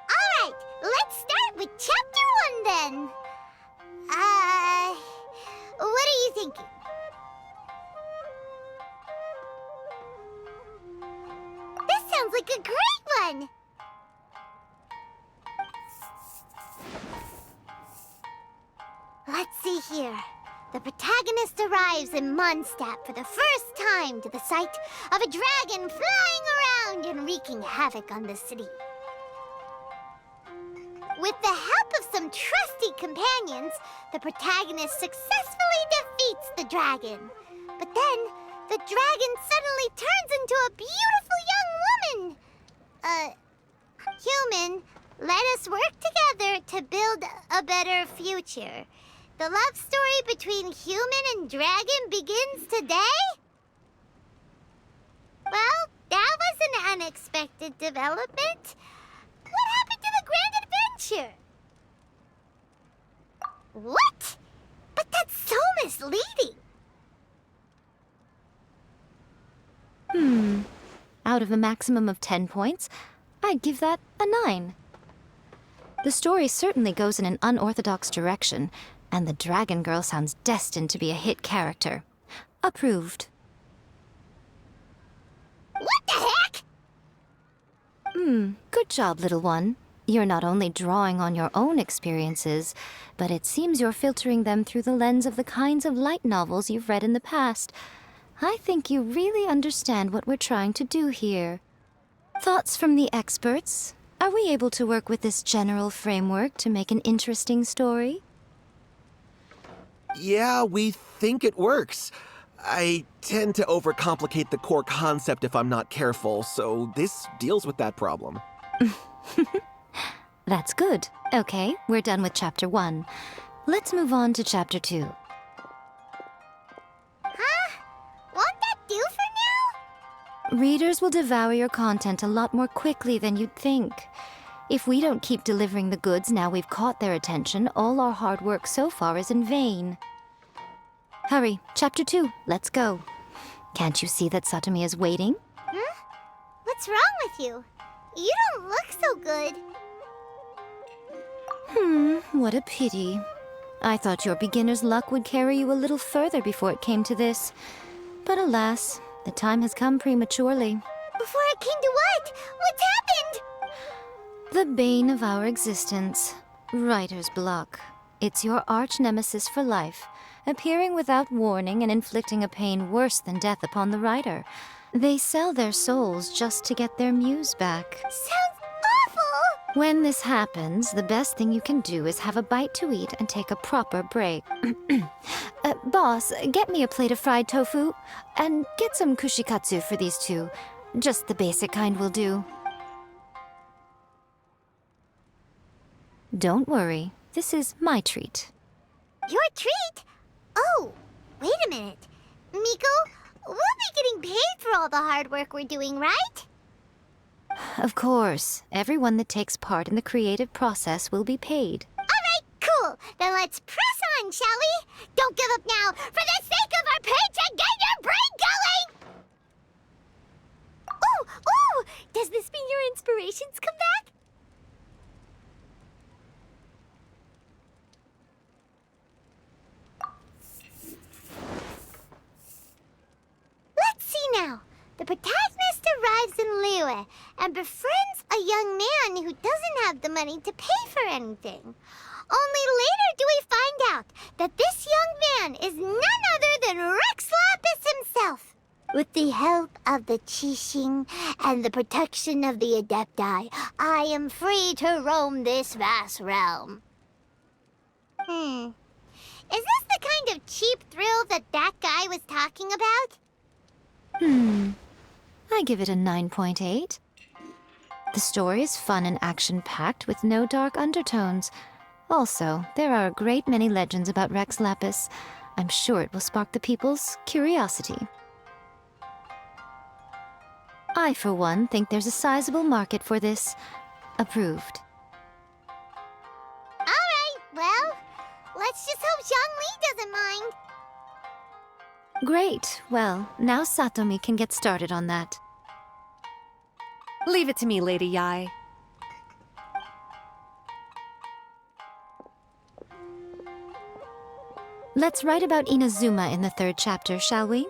Alright, let's start with Chapter 1 then. What are you thinking? This sounds like a great one! Let's see here. The protagonist arrives in Mondstadt for the first time to the sight of a dragon flying around and wreaking havoc on the city. With the help of some trusty companions, the protagonist successfully defeats the dragon. But then, the dragon suddenly turns into a beautiful young woman. Human, let us work together to build a better future. The love story between human and dragon begins today? Well, that was an unexpected development. What happened to the grand adventure? What? But that's so misleading. Out of a maximum of 10 points, I'd give that a 9. The story certainly goes in an unorthodox direction, and the Dragon Girl sounds destined to be a hit character. Approved. What the heck? Good job, little one. You're not only drawing on your own experiences, but it seems you're filtering them through the lens of the kinds of light novels you've read in the past. I think you really understand what we're trying to do here. Thoughts from the experts? Are we able to work with this general framework to make an interesting story? Yeah, we think it works. I tend to overcomplicate the core concept if I'm not careful, so this deals with that problem. That's good. Okay, we're done with Chapter 1. Let's move on to Chapter 2. Won't that do for now? Readers will devour your content a lot more quickly than you'd think. If we don't keep delivering the goods now we've caught their attention, all our hard work so far is in vain. Hurry, Chapter 2, let's go. Can't you see that Satomi is waiting? What's wrong with you? You don't look so good. What a pity. I thought your beginner's luck would carry you a little further before it came to this. But alas, the time has come prematurely. Before it came to what? What's happened? The bane of our existence, writer's block. It's your arch nemesis for life, appearing without warning and inflicting a pain worse than death upon the writer. They sell their souls just to get their muse back. Sounds awful! When this happens, the best thing you can do is have a bite to eat and take a proper break. Boss, get me a plate of fried tofu, and get some kushikatsu for these two. Just the basic kind will do. Don't worry, this is my treat. Your treat? Oh, wait a minute. Miko, we'll be getting paid for all the hard work we're doing, right? Of course, everyone that takes part in the creative process will be paid. Alright, cool. Then let's press on, shall we? Don't give up now. For the sake of our paycheck, get your brain going! Ooh! Does this mean your inspirations come back? Let's see now. The protagonist arrives in Liyue and befriends a young man who doesn't have the money to pay for anything. Only later do we find out that this young man is none other than Rex Lapis himself. With the help of the Qixing and the protection of the Adepti, I am free to roam this vast realm. Is this the kind of cheap thrill that guy was talking about? I give it a 9.8. The story is fun and action-packed with no dark undertones. Also, there are a great many legends about Rex Lapis. I'm sure it will spark the people's curiosity. I, for one, think there's a sizable market for this. Approved. Alright, well, let's just hope Zhongli doesn't mind. Great. Well, now Satomi can get started on that. Leave it to me, Lady Yai. Let's write about Inazuma in the 3rd chapter, shall we?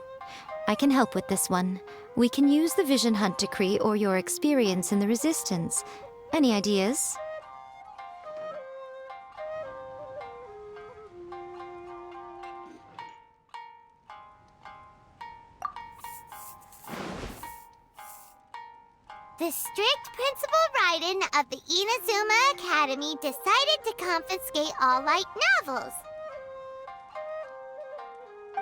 I can help with this one. We can use the Vision Hunt Decree or your experience in the Resistance. Any ideas? The strict Principal Raiden of the Inazuma Academy decided to confiscate all light novels.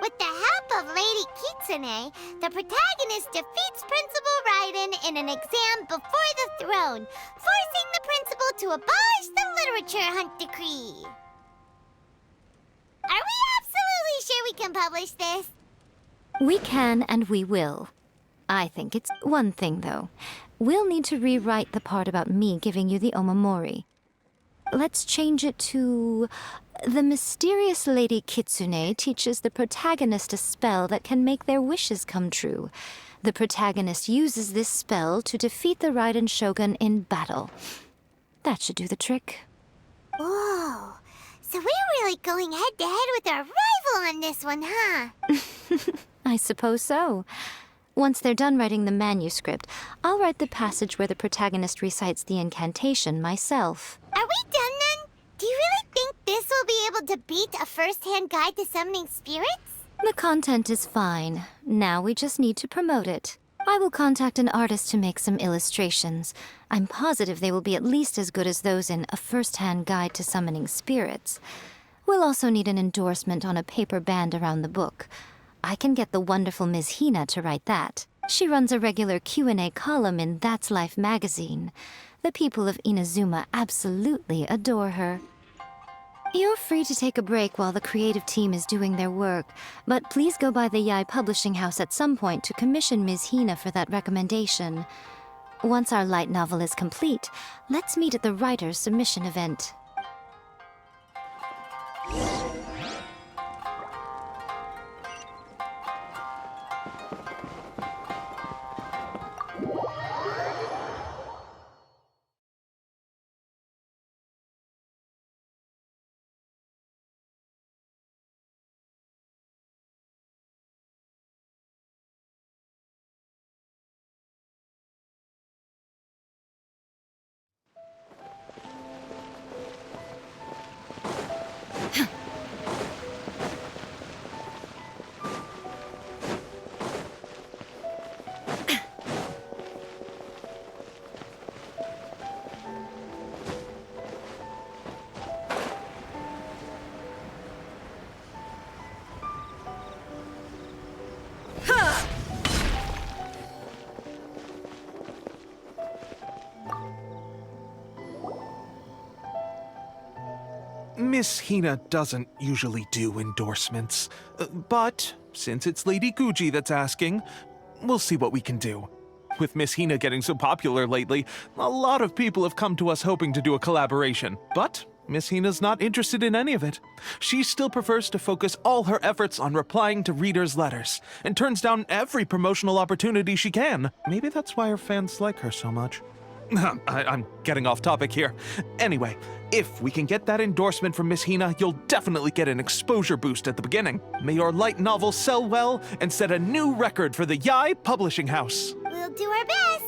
With the help of Lady Kitsune, the protagonist defeats Principal Raiden in an exam before the throne, forcing the principal to abolish the literature hunt decree. Are we absolutely sure we can publish this? We can and we will. I think it's one thing, though. We'll need to rewrite the part about me giving you the omamori. Let's change it to... The mysterious Lady Kitsune teaches the protagonist a spell that can make their wishes come true. The protagonist uses this spell to defeat the Raiden Shogun in battle. That should do the trick. Whoa. So we're really going head-to-head with our rival on this one, huh? I suppose so. Once they're done writing the manuscript, I'll write the passage where the protagonist recites the incantation myself. Are we done then? Do you really think this will be able to beat a first-hand guide to summoning spirits? The content is fine. Now we just need to promote it. I will contact an artist to make some illustrations. I'm positive they will be at least as good as those in A First-Hand Guide to Summoning Spirits. We'll also need an endorsement on a paper band around the book. I can get the wonderful Ms. Hina to write that. She runs a regular Q&A column in That's Life magazine. The people of Inazuma absolutely adore her. You're free to take a break while the creative team is doing their work, but please go by the Yai Publishing House at some point to commission Ms. Hina for that recommendation. Once our light novel is complete, let's meet at the writer's submission event. Miss Hina doesn't usually do endorsements, but since it's Lady Guji that's asking, we'll see what we can do. With Miss Hina getting so popular lately, a lot of people have come to us hoping to do a collaboration, but Miss Hina's not interested in any of it. She still prefers to focus all her efforts on replying to readers' letters, and turns down every promotional opportunity she can. Maybe that's why her fans like her so much. I'm getting off topic here. Anyway, if we can get that endorsement from Miss Hina, you'll definitely get an exposure boost at the beginning. May your light novel sell well and set a new record for the Yai Publishing House. We'll do our best.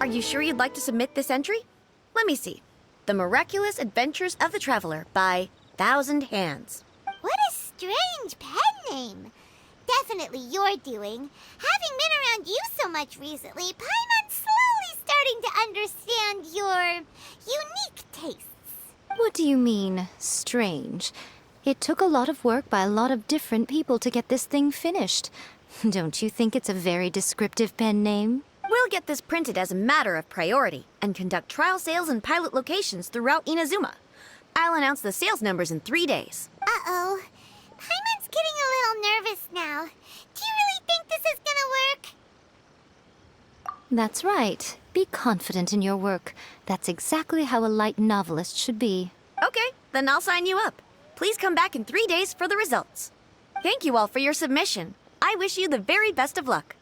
Are you sure you'd like to submit this entry? Let me see. The Miraculous Adventures of the Traveler by Thousand Hands. What a strange pen name. Definitely your doing. Having been around you so much recently, Paimon's slowly starting to understand your unique tastes. What do you mean, strange? It took a lot of work by a lot of different people to get this thing finished. Don't you think it's a very descriptive pen name? We'll get this printed as a matter of priority and conduct trial sales in pilot locations throughout Inazuma. I'll announce the sales numbers in 3 days. Uh-oh. Paimon's getting a little nervous now. Do you really think this is gonna work? That's right. Be confident in your work. That's exactly how a light novelist should be. Okay, then I'll sign you up. Please come back in 3 days for the results. Thank you all for your submission. I wish you the very best of luck.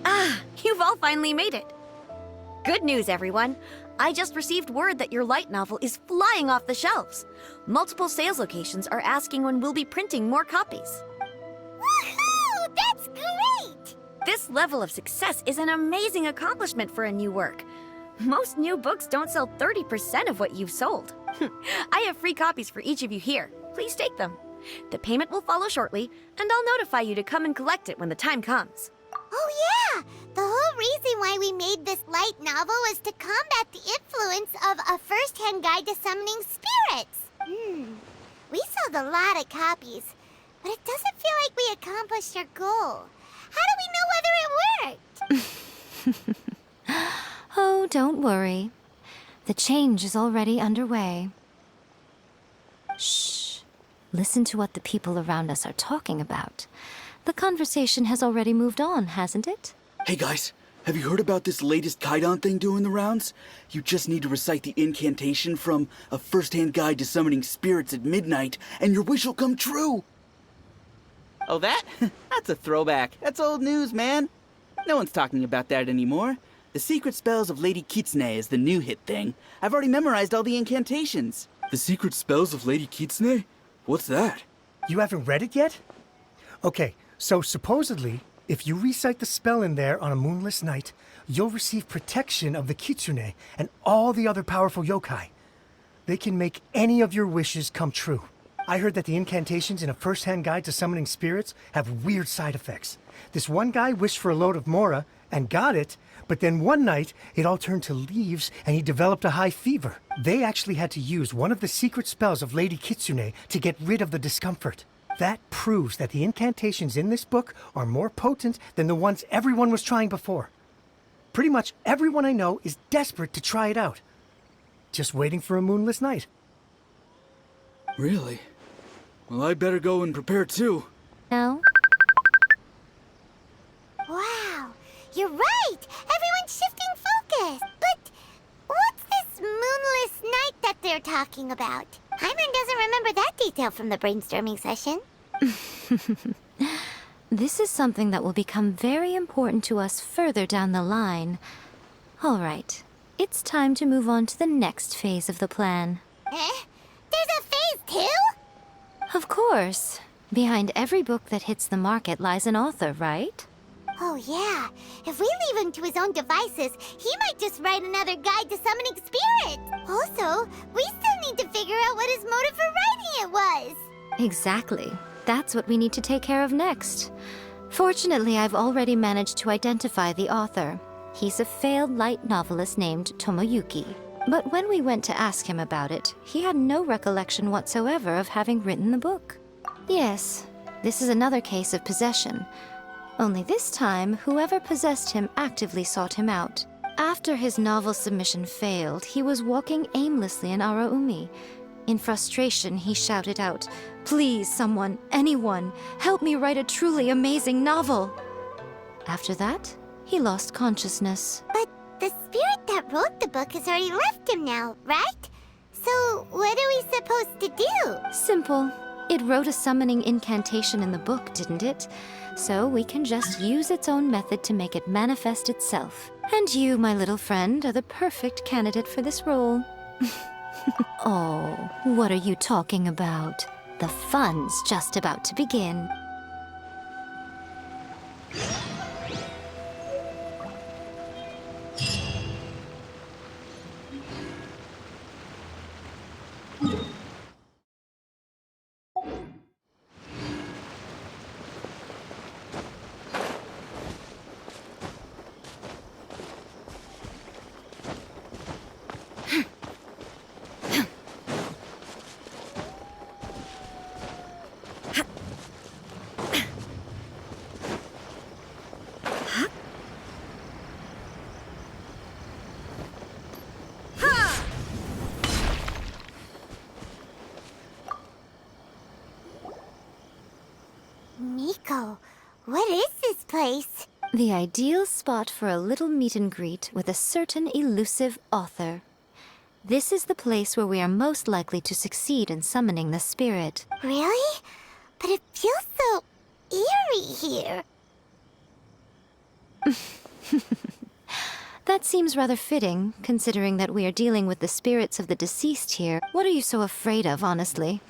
Ah, you've all finally made it. Good news, everyone. I just received word that your light novel is flying off the shelves. Multiple sales locations are asking when we'll be printing more copies. Woohoo! That's great! This level of success is an amazing accomplishment for a new work. Most new books don't sell 30% of what you've sold. I have free copies for each of you here. Please take them. The payment will follow shortly, and I'll notify you to come and collect it when the time comes. Oh yeah! The whole reason why we made this light novel was to combat the influence of a first-hand guide to summoning spirits. We sold a lot of copies, but it doesn't feel like we accomplished our goal. How do we know whether it worked? Oh, don't worry. The change is already underway. Shh. Listen to what the people around us are talking about. The conversation has already moved on, hasn't it? Hey guys, have you heard about this latest Kaidan thing doing the rounds? You just need to recite the incantation from A First-Hand Guide to Summoning Spirits at midnight, and your wish will come true! Oh, that? That's a throwback. That's old news, man. No one's talking about that anymore. The Secret Spells of Lady Kitsune is the new hit thing. I've already memorized all the incantations. The Secret Spells of Lady Kitsune? What's that? You haven't read it yet? Okay, so supposedly, if you recite the spell in there on a moonless night, you'll receive protection of the Kitsune and all the other powerful yokai. They can make any of your wishes come true. I heard that the incantations in A First-Hand Guide to Summoning Spirits have weird side effects. This one guy wished for a load of mora and got it, but then one night it all turned to leaves and he developed a high fever. They actually had to use one of the secret spells of Lady Kitsune to get rid of the discomfort. That proves that the incantations in this book are more potent than the ones everyone was trying before. Pretty much everyone I know is desperate to try it out. Just waiting for a moonless night. Really? Well, I'd better go and prepare too. No? Wow, you're right! Everyone's shifting focus! But what's this moonless night that they're talking about? Hyman doesn't remember that detail from the brainstorming session. This is something that will become very important to us further down the line. All right, it's time to move on to the next phase of the plan. Eh? There's a phase 2? Of course. Behind every book that hits the market lies an author, right? Oh yeah, if we leave him to his own devices, he might just write another guide to summoning spirits. Also, we still need to figure out what his motive for writing it was. Exactly. That's what we need to take care of next. Fortunately, I've already managed to identify the author. He's a failed light novelist named Tomoyuki. But when we went to ask him about it, he had no recollection whatsoever of having written the book. Yes, this is another case of possession. Only this time, whoever possessed him actively sought him out. After his novel submission failed, he was walking aimlessly in Araumi. In frustration, he shouted out, "Please, someone, anyone, help me write a truly amazing novel!" After that, he lost consciousness. But the spirit that wrote the book has already left him now, right? So what are we supposed to do? Simple. It wrote a summoning incantation in the book, didn't it? So we can just use its own method to make it manifest itself. And you, my little friend, are the perfect candidate for this role. Oh, what are you talking about? The fun's just about to begin. Miko, what is this place? The ideal spot for a little meet and greet with a certain elusive author. This is the place where we are most likely to succeed in summoning the spirit. Really? But it feels so eerie here. That seems rather fitting, considering that we are dealing with the spirits of the deceased here. What are you so afraid of, honestly?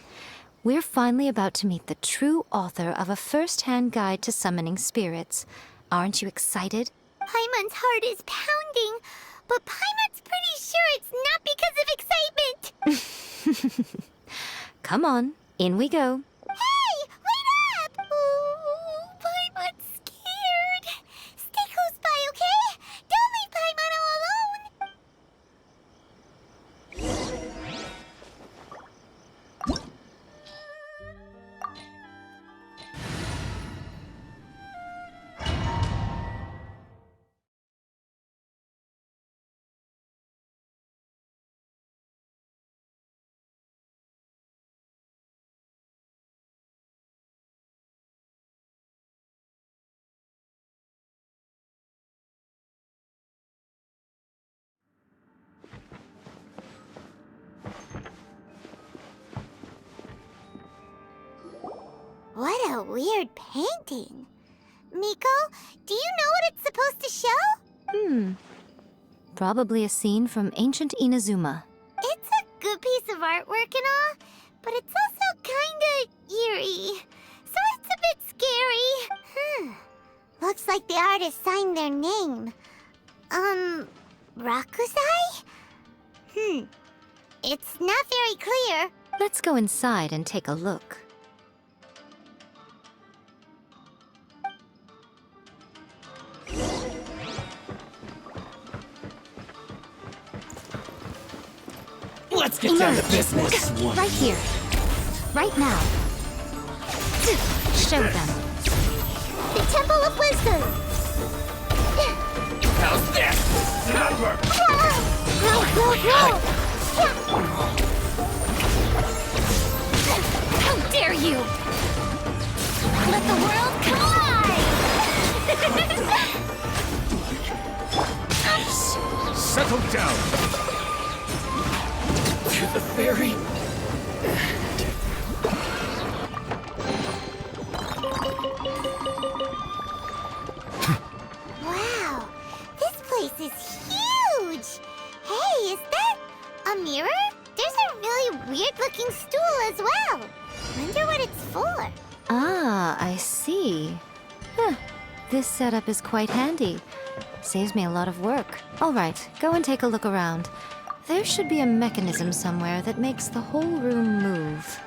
We're finally about to meet the true author of a first-hand guide to summoning spirits. Aren't you excited? Paimon's heart is pounding, but Paimon's pretty sure it's not because of excitement. Come on, in we go. Hey, wait up! Oh, Paimon's scared. Stay close by, okay? Don't leave Paimon all alone. What a weird painting. Miko, do you know what it's supposed to show? Probably a scene from ancient Inazuma. It's a good piece of artwork and all, but it's also kinda eerie. So it's a bit scary. Looks like the artist signed their name. Rakusai? It's not very clear. Let's go inside and take a look. Let's get down to business. Right here. Right now. Show them. The Temple of Wisdom. How's this? Number! Roll. How dare you! Let the world collide! Settle down. To the ferry. Wow, this place is huge! Hey, is that a mirror? There's a really weird-looking stool as well. Wonder what it's for. Ah, I see. This setup is quite handy. Saves me a lot of work. All right, go and take a look around. There should be a mechanism somewhere that makes the whole room move.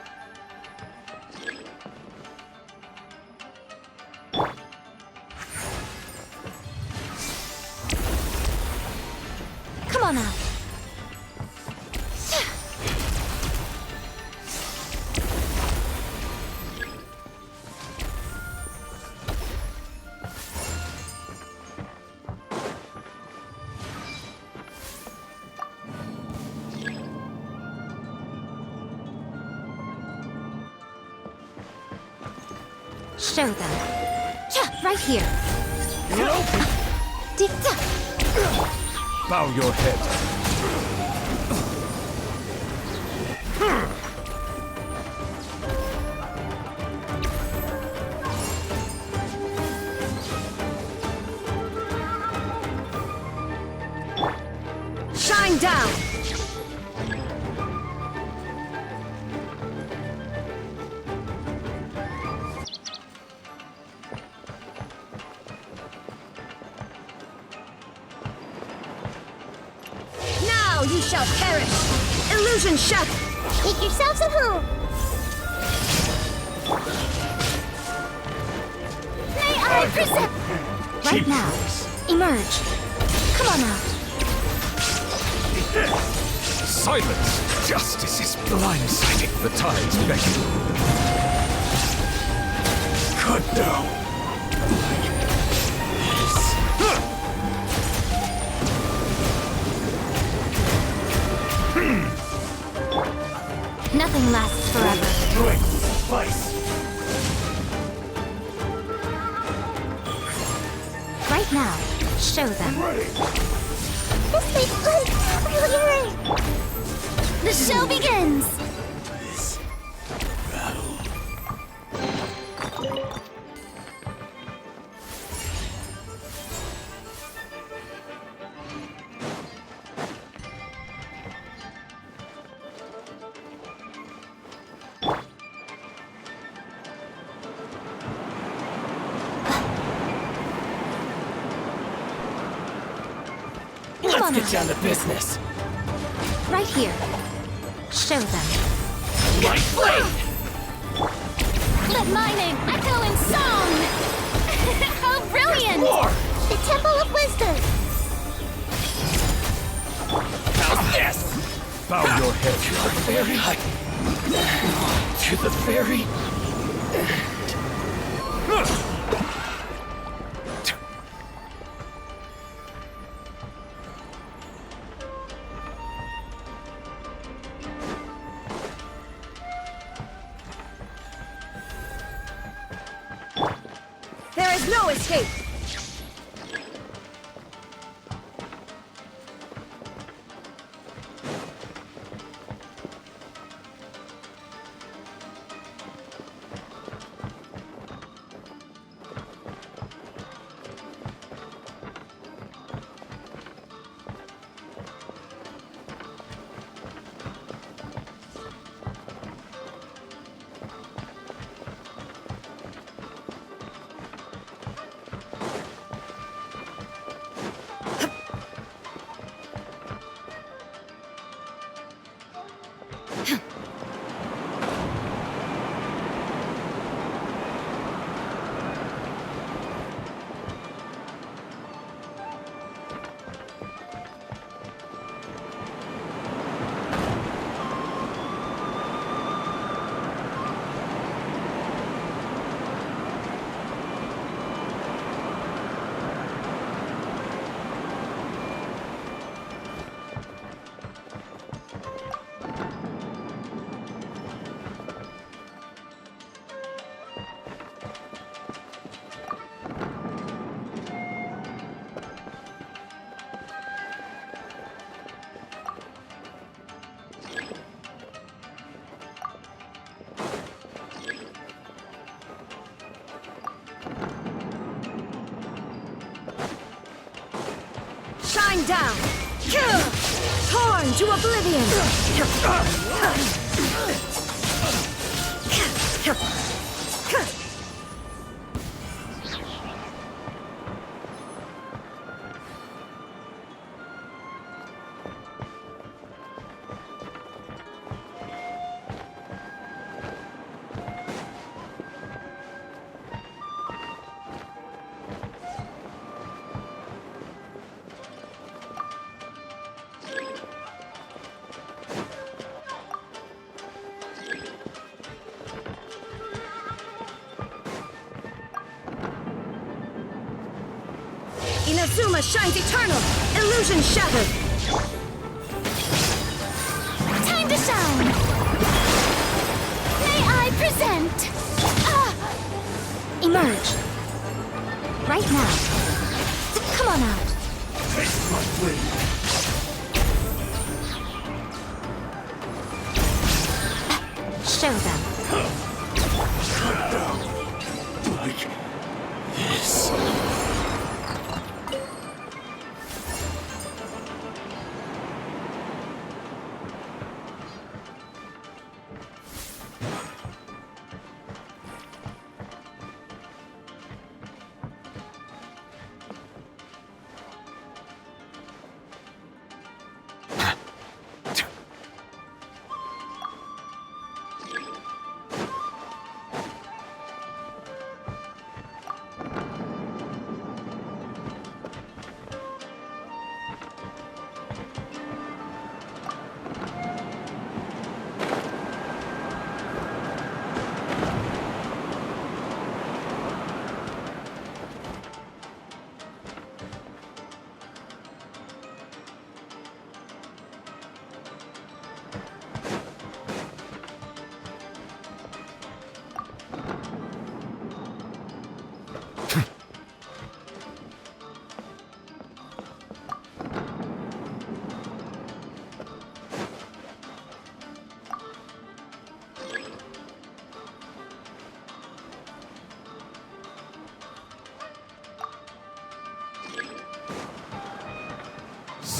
Come on now. Show them. Right here. Bow your head. Shine down! Now you shall perish! Illusion shut! Make yourselves at home. May I present? Right now. Emerge. Come on out. Silence! Justice is blindsiding. The tides beckon. Cut down. Nothing lasts forever. Drink spice. Right now. Show them. This makes really rain. show begins! Let's get down to business. Right here. Show them. Light blade! Let my name echo in song! How brilliant! Explore! The Temple of Wisdom! How's this? Bow your head. To the very... To the very... There is no escape! Shine down! Torn to oblivion! Inazuma shines eternal! Illusion shattered! Time to shine! May I present? Emerge. Right now. Come on out. Show them. Like this.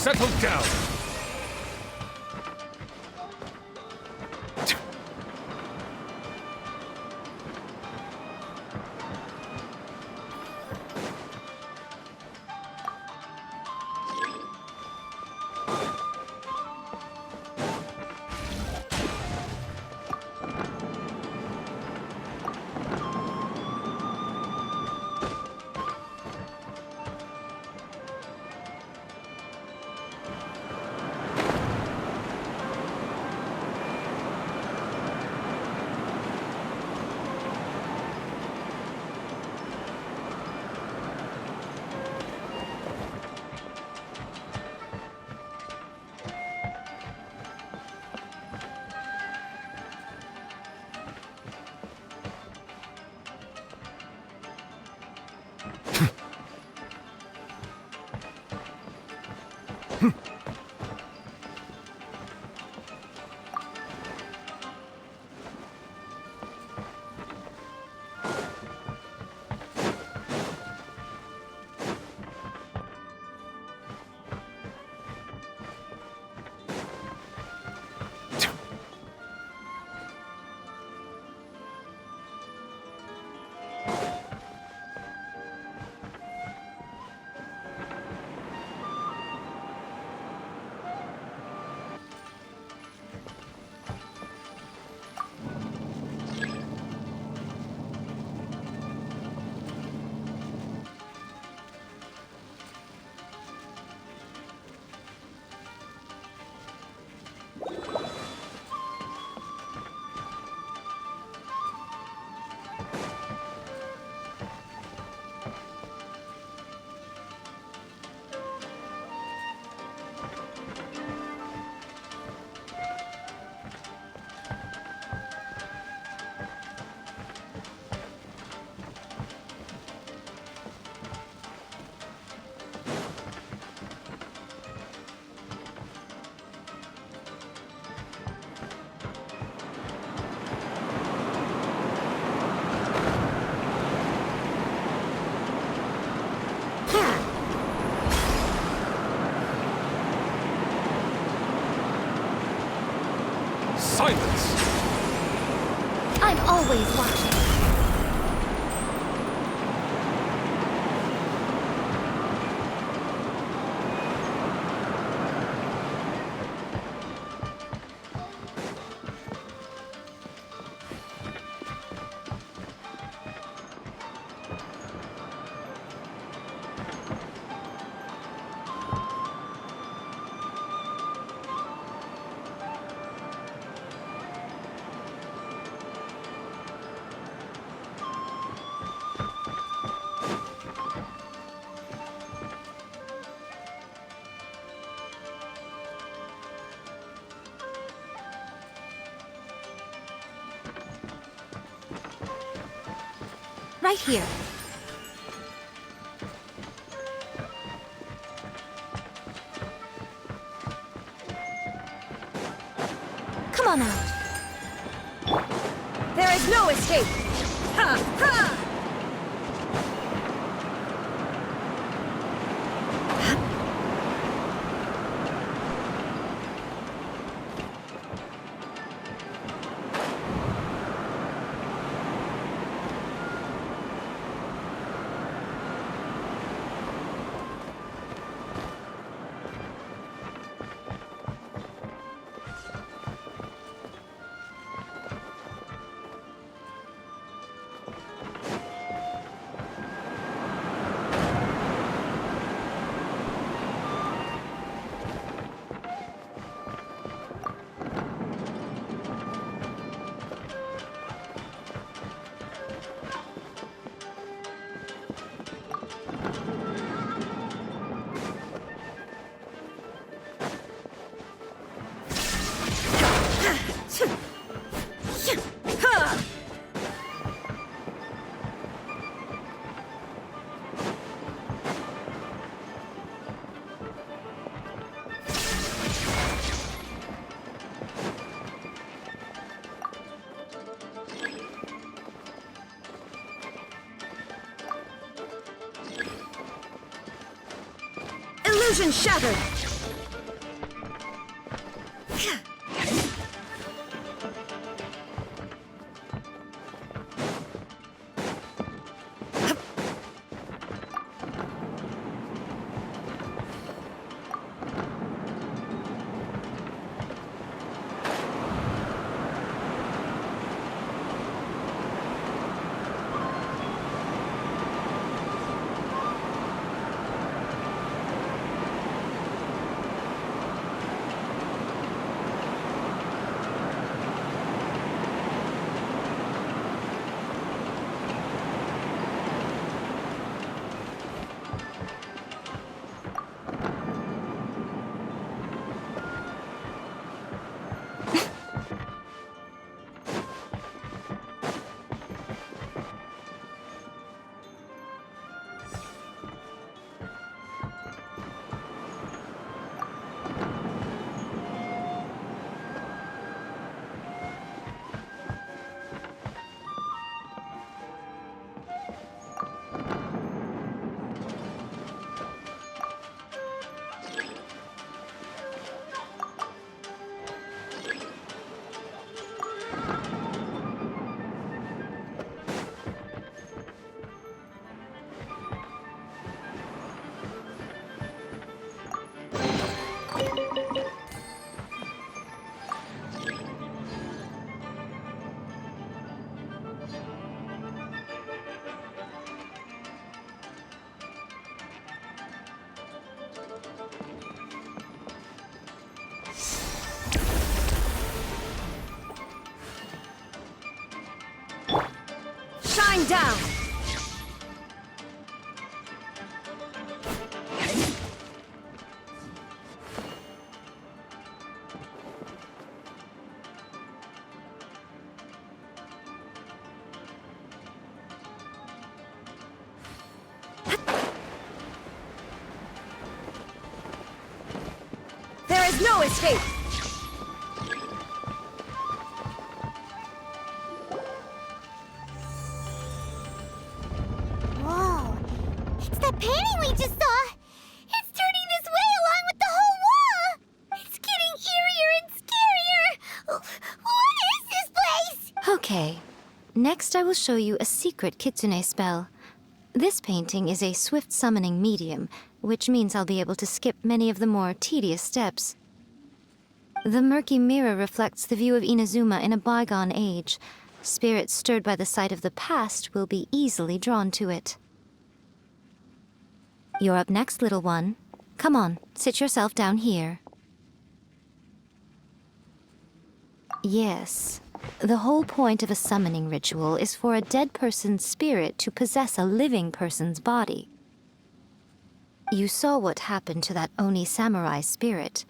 settle down. Silence! I'm always watching. Right here. Come on out. There is no escape! Ha! Ha! Illusion shattered! Shine down! There is no escape! Whoa. It's that painting we just saw! It's turning this way along with the whole wall! It's getting eerier and scarier! What is this place? Okay. Next, I will show you a secret kitsune spell. This painting is a swift summoning medium, which means I'll be able to skip many of the more tedious steps. The murky mirror reflects the view of Inazuma in a bygone age. Spirits stirred by the sight of the past will be easily drawn to it. You're up next, little one. Come on, sit yourself down here. Yes. The whole point of a summoning ritual is for a dead person's spirit to possess a living person's body. You saw what happened to that Oni samurai spirit.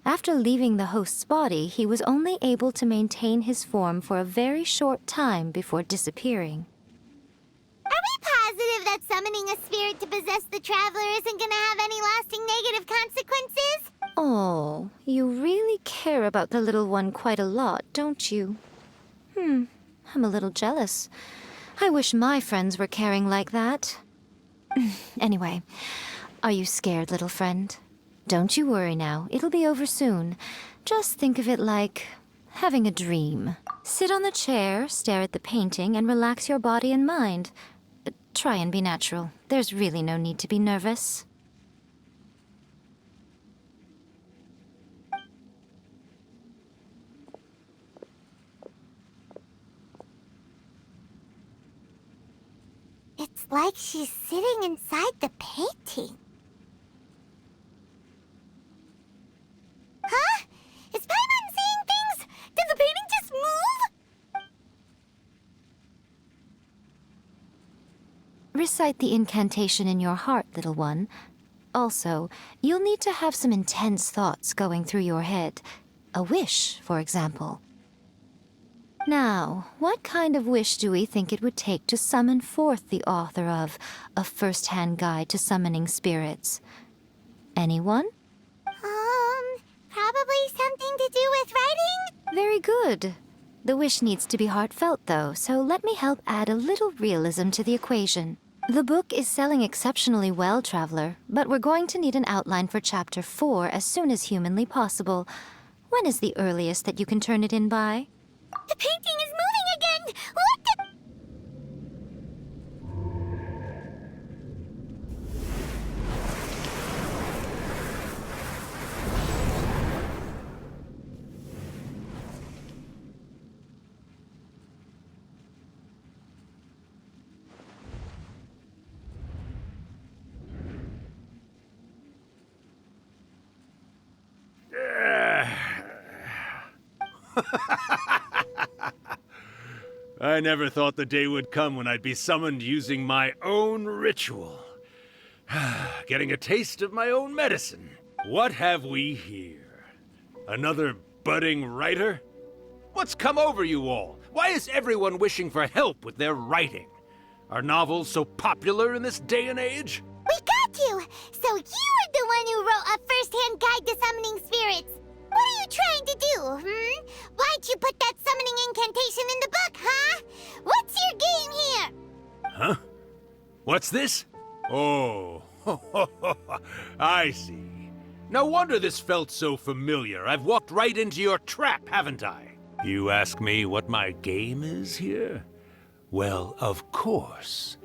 After leaving the host's body, he was only able to maintain his form for a very short time before disappearing. Are we positive that summoning a spirit to possess the traveler isn't gonna have any lasting negative consequences? Oh, you really care about the little one quite a lot, don't you? I'm a little jealous. I wish my friends were caring like that. Anyway, are you scared, little friend? Don't you worry now, it'll be over soon. Just think of it like having a dream. Sit on the chair, stare at the painting, and relax your body and mind. Try and be natural. There's really no need to be nervous. It's like she's sitting inside the painting. Huh? Is Paimon seeing things? Did the painting just move? Recite the incantation in your heart, little one. Also, you'll need to have some intense thoughts going through your head. A wish, for example. Now, what kind of wish do we think it would take to summon forth the author of A First-Hand Guide to Summoning Spirits? Anyone? Probably something to do with writing? Very good. The wish needs to be heartfelt, though, so let me help add a little realism to the equation. The book is selling exceptionally well, Traveler, but we're going to need an outline for Chapter 4 as soon as humanly possible. When is the earliest that you can turn it in by? The painting is moving again! What the... I never thought the day would come when I'd be summoned using my own ritual. Getting a taste of my own medicine. What have we here? Another budding writer? What's come over you all? Why is everyone wishing for help with their writing? Are novels so popular in this day and age? We got you! So you are the one who wrote a first-hand guide to summoning spirits! What are you trying to do, Why'd you put that summoning incantation in the book, huh? What's your game here? Huh? What's this? Oh, I see. No wonder this felt so familiar. I've walked right into your trap, haven't I? You ask me what my game is here? Well, of course.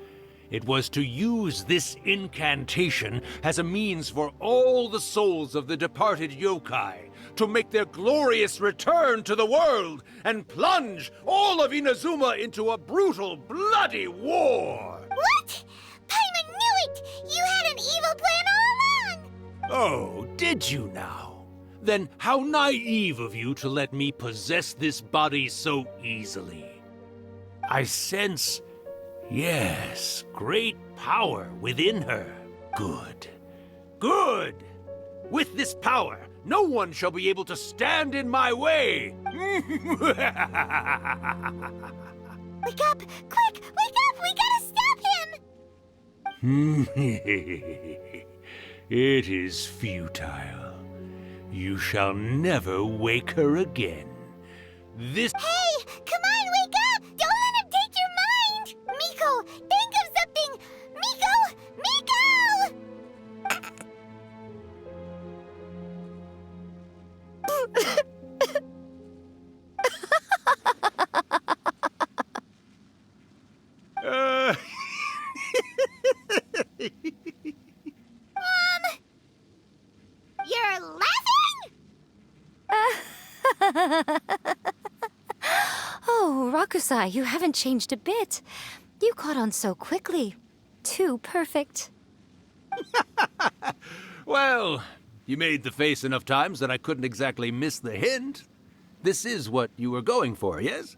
It was to use this incantation as a means for all the souls of the departed yokai to make their glorious return to the world and plunge all of Inazuma into a brutal, bloody war! What? Paimon knew it! You had an evil plan all along! Oh, did you now? Then how naive of you to let me possess this body so easily. I sense, yes, great power within her. Good. Good! With this power, no one shall be able to stand in my way! Wake up! Quick! Wake up! We gotta stop him! It is futile. You shall never wake her again. This— Hey! Come on, wake up! Don't let him take your mind! Miko, think of something! Miko! Miko! You're laughing? Oh, Rakusai, you haven't changed a bit. You caught on so quickly. Too perfect. Well, you made the face enough times that I couldn't exactly miss the hint. This is what you were going for, yes?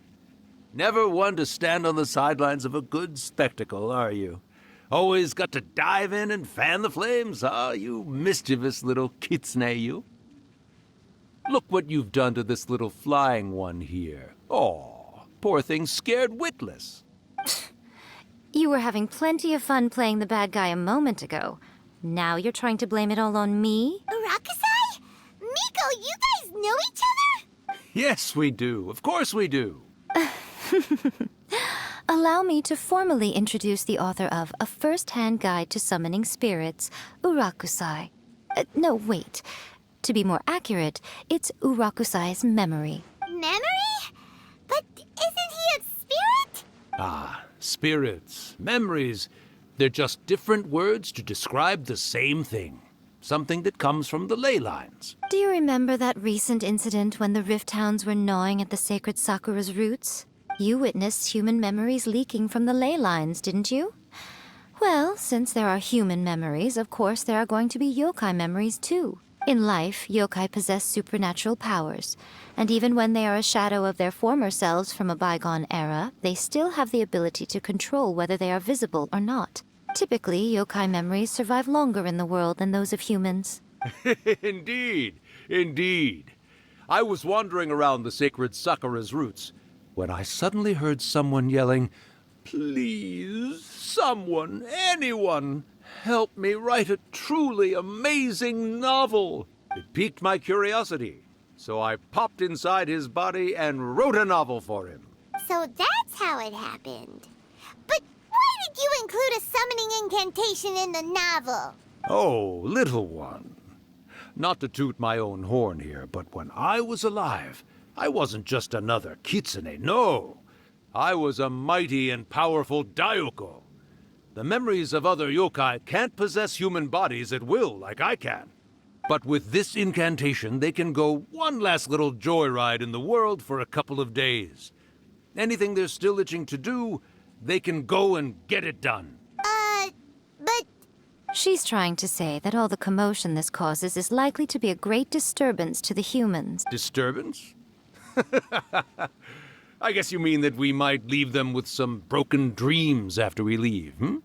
Never one to stand on the sidelines of a good spectacle, are you? Always got to dive in and fan the flames, ah, you mischievous little kitsune, you. Look what you've done to this little flying one here. Oh, poor thing scared witless. You were having plenty of fun playing the bad guy a moment ago. Now you're trying to blame it all on me? Rakusai? Miko, you guys know each other? Yes, we do. Of course we do. Allow me to formally introduce the author of A First-Hand Guide to Summoning Spirits, Urakusai. No, wait. To be more accurate, it's Urakusai's memory. Memory? But isn't he a spirit? Ah, spirits, memories. They're just different words to describe the same thing. Something that comes from the ley lines. Do you remember that recent incident when the Rift Hounds were gnawing at the sacred Sakura's roots? You witnessed human memories leaking from the ley lines, didn't you? Well, since there are human memories, of course there are going to be yokai memories too. In life, yokai possess supernatural powers, and even when they are a shadow of their former selves from a bygone era, they still have the ability to control whether they are visible or not. Typically, yokai memories survive longer in the world than those of humans. Indeed, indeed. I was wandering around the sacred Sakura's roots when I suddenly heard someone yelling, "Please, someone, anyone, help me write a truly amazing novel." It piqued my curiosity, so I popped inside his body and wrote a novel for him. So that's how it happened. But why did you include a summoning incantation in the novel? Oh, little one. Not to toot my own horn here, but when I was alive, I wasn't just another kitsune, no! I was a mighty and powerful Daioko. The memories of other yokai can't possess human bodies at will like I can. But with this incantation, they can go one last little joyride in the world for a couple of days. Anything they're still itching to do, they can go and get it done. But... She's trying to say that all the commotion this causes is likely to be a great disturbance to the humans. Disturbance? I guess you mean that we might leave them with some broken dreams after we leave, hmm?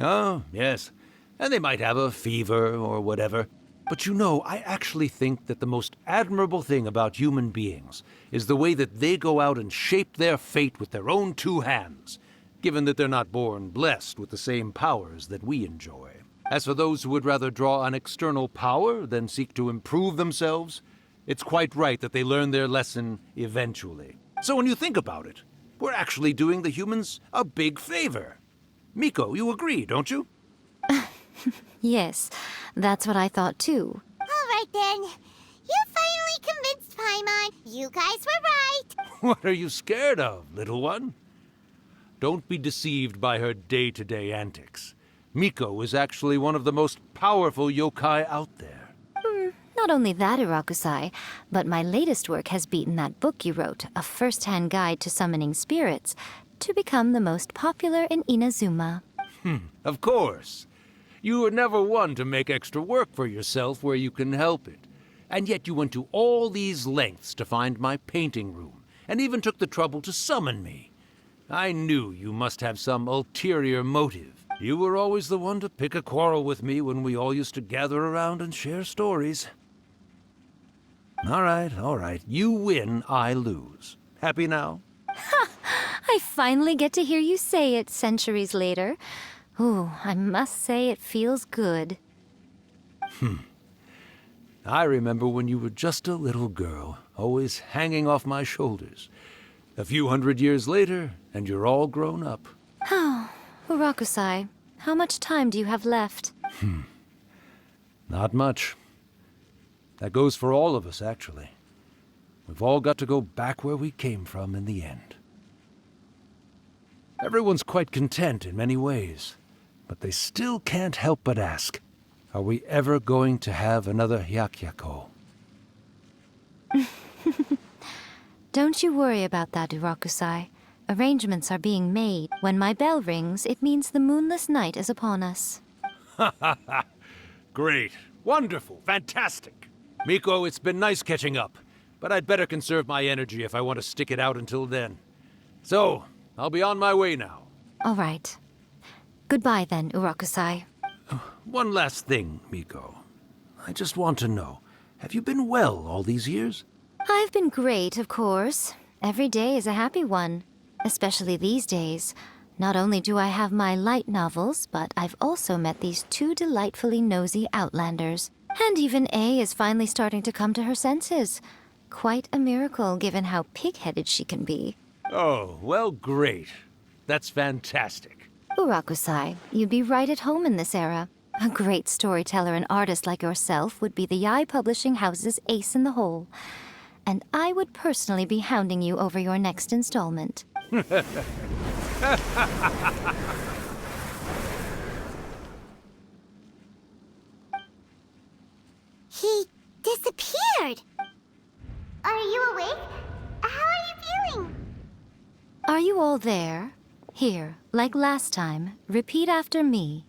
Oh, yes. And they might have a fever or whatever. But you know, I actually think that the most admirable thing about human beings is the way that they go out and shape their fate with their own two hands, given that they're not born blessed with the same powers that we enjoy. As for those who would rather draw on external power than seek to improve themselves, it's quite right that they learn their lesson eventually. So when you think about it, we're actually doing the humans a big favor. Miko, you agree, don't you? Yes, that's what I thought too. All right then. You finally convinced Paimon. You guys were right. What are you scared of, little one? Don't be deceived by her day-to-day antics. Miko is actually one of the most powerful yokai out there. Not only that, Urakusai, but my latest work has beaten that book you wrote, A First-Hand Guide to Summoning Spirits, to become the most popular in Inazuma. Of course. You were never one to make extra work for yourself where you can help it. And yet you went to all these lengths to find my painting room, and even took the trouble to summon me. I knew you must have some ulterior motive. You were always the one to pick a quarrel with me when we all used to gather around and share stories. All right. You win, I lose. Happy now? I finally get to hear you say it centuries later. Ooh, I must say it feels good. I remember when you were just a little girl, always hanging off my shoulders. A few hundred years later, and you're all grown up. Oh, Urakusai, how much time do you have left? Not much. That goes for all of us, actually. We've all got to go back where we came from in the end. Everyone's quite content in many ways, but they still can't help but ask, are we ever going to have another Hyakyako? Don't you worry about that, Urakusai. Arrangements are being made. When my bell rings, it means the moonless night is upon us. Great. Wonderful. Fantastic. Miko, it's been nice catching up, but I'd better conserve my energy if I want to stick it out until then. So, I'll be on my way now. All right. Goodbye then, Urakusai. One last thing, Miko. I just want to know, have you been well all these years? I've been great, of course. Every day is a happy one. Especially these days. Not only do I have my light novels, but I've also met these two delightfully nosy outlanders. And even A is finally starting to come to her senses. Quite a miracle, given how pig-headed she can be. Oh, well, great. That's fantastic. Urakusai, you'd be right at home in this era. A great storyteller and artist like yourself would be the Yae Publishing House's ace in the hole. And I would personally be hounding you over your next installment. He disappeared. Are you awake? How are you feeling? Are you all there? Here, like last time, repeat after me.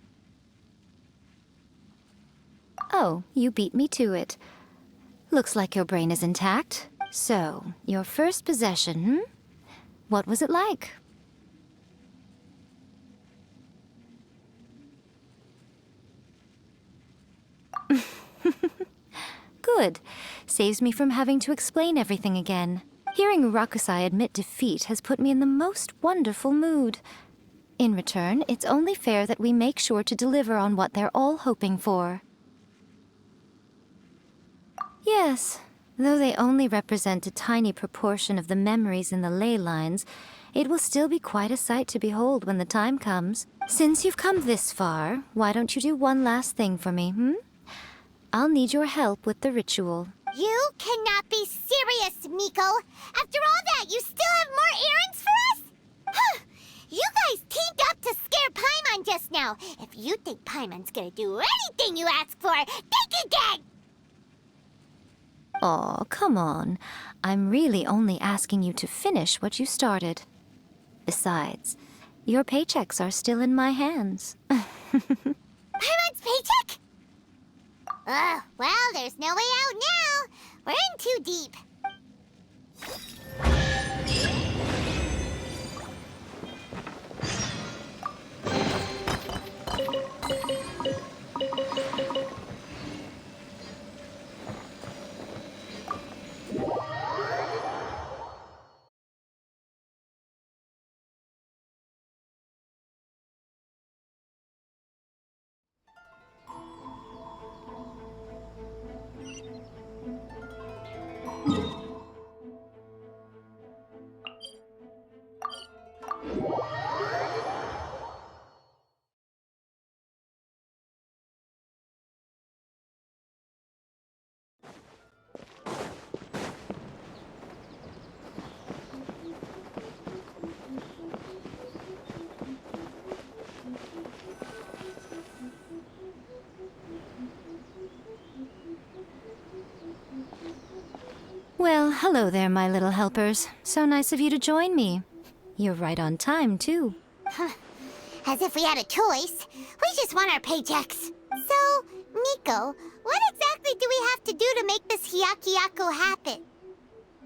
Oh, you beat me to it. Looks like your brain is intact. So, your first possession, What was it like? Good. Saves me from having to explain everything again. Hearing Rakusai admit defeat has put me in the most wonderful mood. In return, it's only fair that we make sure to deliver on what they're all hoping for. Yes, though they only represent a tiny proportion of the memories in the ley lines, it will still be quite a sight to behold when the time comes. Since you've come this far, why don't you do one last thing for me, I'll need your help with the ritual. You cannot be serious, Miko. After all that, you still have more errands for us? Huh. You guys teamed up to scare Paimon just now. If you think Paimon's gonna do anything you ask for, think again! Aw, come on. I'm really only asking you to finish what you started. Besides, your paychecks are still in my hands. Paimon's paycheck? Well, there's no way out now. We're in too deep. Well, hello there, my little helpers. So nice of you to join me. You're right on time, too. As if we had a choice. We just want our paychecks. So, Miko, what exactly do we have to do to make this Hyakyako happen?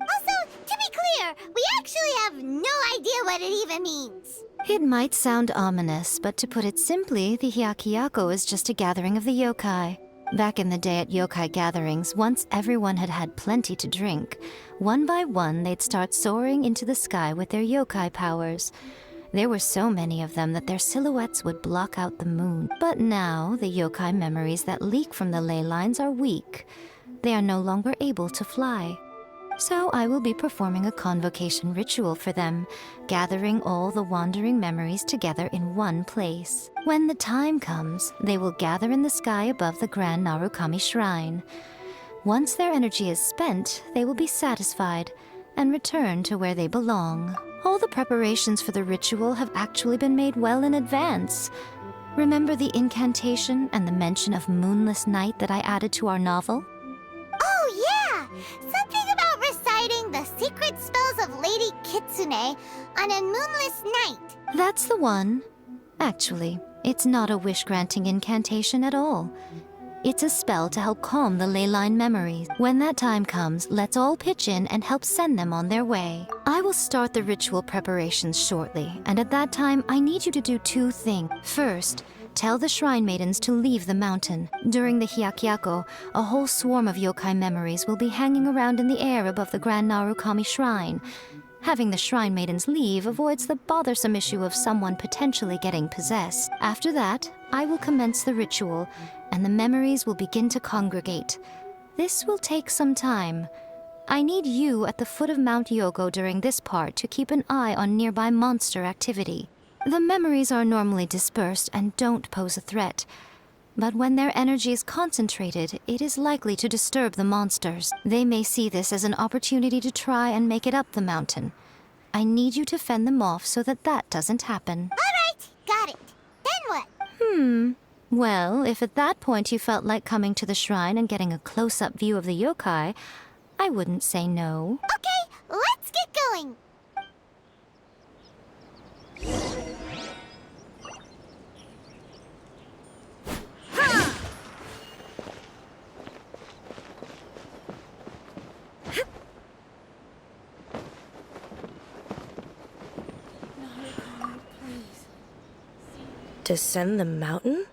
Also, to be clear, we actually have no idea what it even means. It might sound ominous, but to put it simply, the Hyakyako is just a gathering of the yokai. Back in the day at yokai gatherings, once everyone had had plenty to drink, one by one they'd start soaring into the sky with their yokai powers. There were so many of them that their silhouettes would block out the moon. But now, the yokai memories that leak from the ley lines are weak. They are no longer able to fly. So I will be performing a convocation ritual for them, gathering all the wandering memories together in one place. When the time comes, they will gather in the sky above the Grand Narukami Shrine. Once their energy is spent, they will be satisfied and return to where they belong. All the preparations for the ritual have actually been made well in advance. Remember the incantation and the mention of moonless night that I added to our novel? Oh, yeah! Something about reciting the secret spells of Lady Kitsune on a moonless night. That's the one. Actually, it's not a wish-granting incantation at all. It's a spell to help calm the ley line memories. When that time comes, let's all pitch in and help send them on their way. I will start the ritual preparations shortly, and at that time, I need you to do two things. First, tell the shrine maidens to leave the mountain. During the Hyakyako, a whole swarm of yokai memories will be hanging around in the air above the Grand Narukami Shrine. Having the shrine maidens leave avoids the bothersome issue of someone potentially getting possessed. After that, I will commence the ritual, and the memories will begin to congregate. This will take some time. I need you at the foot of Mount Yogo during this part to keep an eye on nearby monster activity. The memories are normally dispersed and don't pose a threat. But when their energy is concentrated, it is likely to disturb the monsters. They may see this as an opportunity to try and make it up the mountain. I need you to fend them off so that that doesn't happen. All right, got it. Then what? Well, if at that point you felt like coming to the shrine and getting a close-up view of the yokai, I wouldn't say no. Okay, let's get going. Descend the mountain?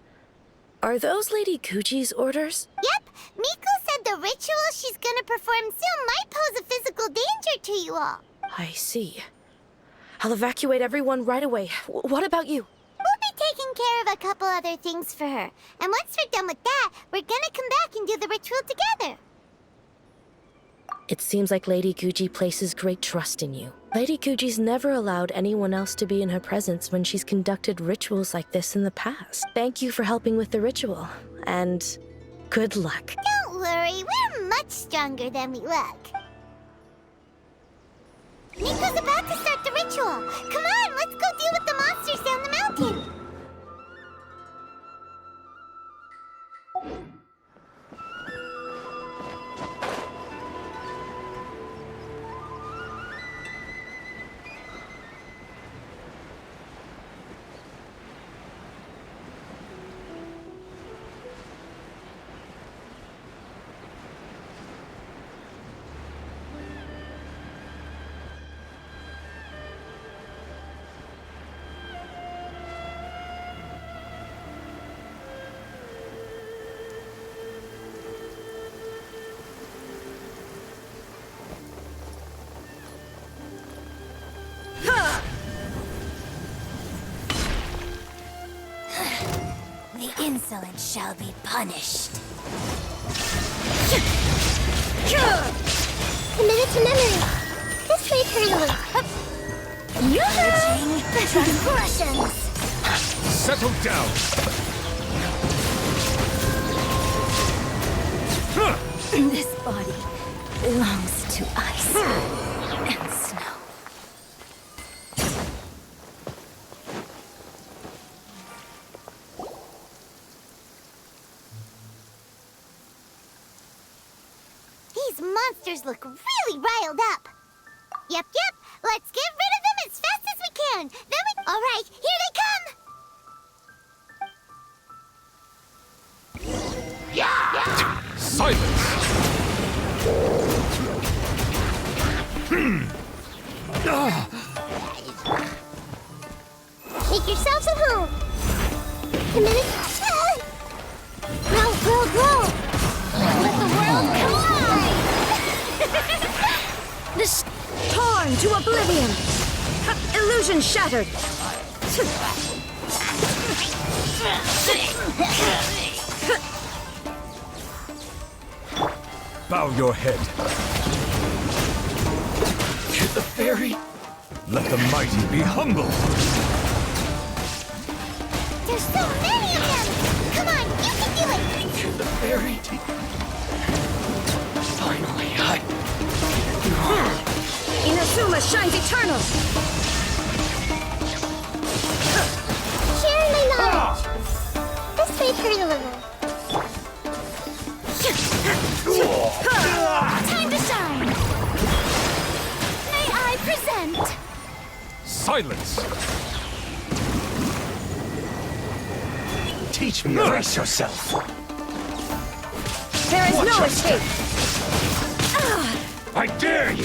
Are those Lady Guji's orders? Yep, Miko said the ritual she's gonna perform soon might pose a physical danger to you all. I see. I'll evacuate everyone right away. What about you? We'll be taking care of a couple other things for her. And once we're done with that, we're gonna come back and do the ritual together. It seems like Lady Guji places great trust in you. Lady Guji's never allowed anyone else to be in her presence when she's conducted rituals like this in the past. Thank you for helping with the ritual. And Good luck. Don't worry, we're much stronger than we look. Miko's about to start the ritual. Come on, let's go deal with the monsters down the mountain. The insolent shall be punished. Committed to memory. This way, Colonel. Purging the transgressions. Settle down! This body belongs to ice and snow. These monsters look really riled up. Yep. Let's get rid of them as fast as we can. Then we... All right, here they come. Silence! Make yourselves at home. Committed... Grow. Let the world collide! This torn to oblivion. Illusion shattered. Bow your head. To the fairy. Let the mighty be humble. There's so many of them! Come on, you can do it! To the fairy. Finally, Inazuma shines eternal. Share my knowledge. This way, Colonel. Time to shine! May I present? Silence! teach me. Brace yourself. There is no escape. I dare you!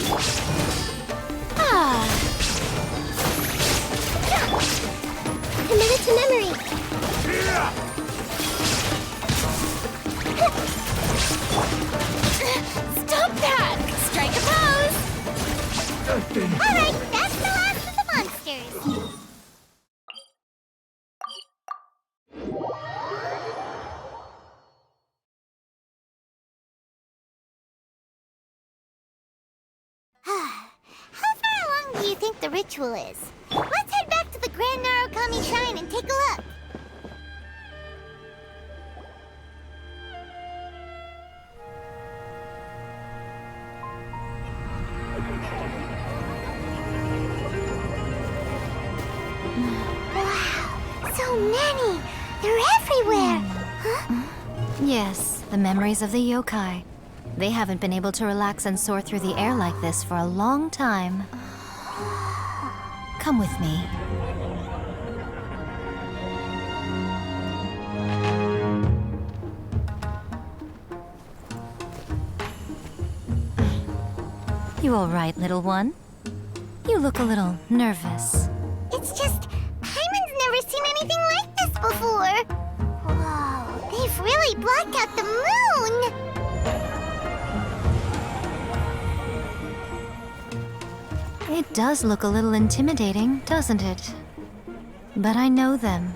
Committed to memory. Stop that! Strike a pose! Alright, that's the last of the monsters. How far along do you think the ritual is? Let's head back to the Grand Narukami Shrine and take a look. Wow, so many! They're everywhere! Huh? Yes, the memories of the yokai. They haven't been able to relax and soar through the air like this for a long time. Come with me. You all right, little one? You look a little nervous. It's just, Hyman's never seen anything like this before. Whoa, they've really blocked out the moon! It does look a little intimidating, doesn't it? But I know them.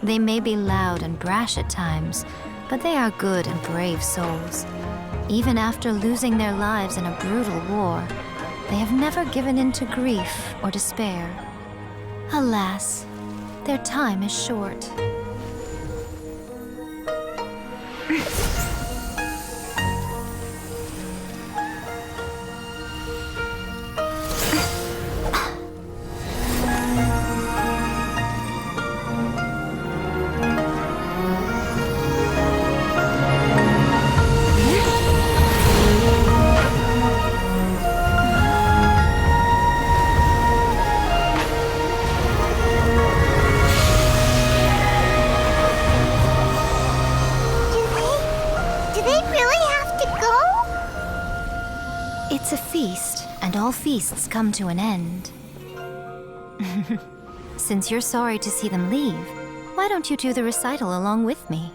They may be loud and brash at times, but they are good and brave souls. Even after losing their lives in a brutal war, they have never given in to grief or despair. Alas, their time is short. feast, and all feasts come to an end. Since you're sorry to see them leave, why don't you do the recital along with me?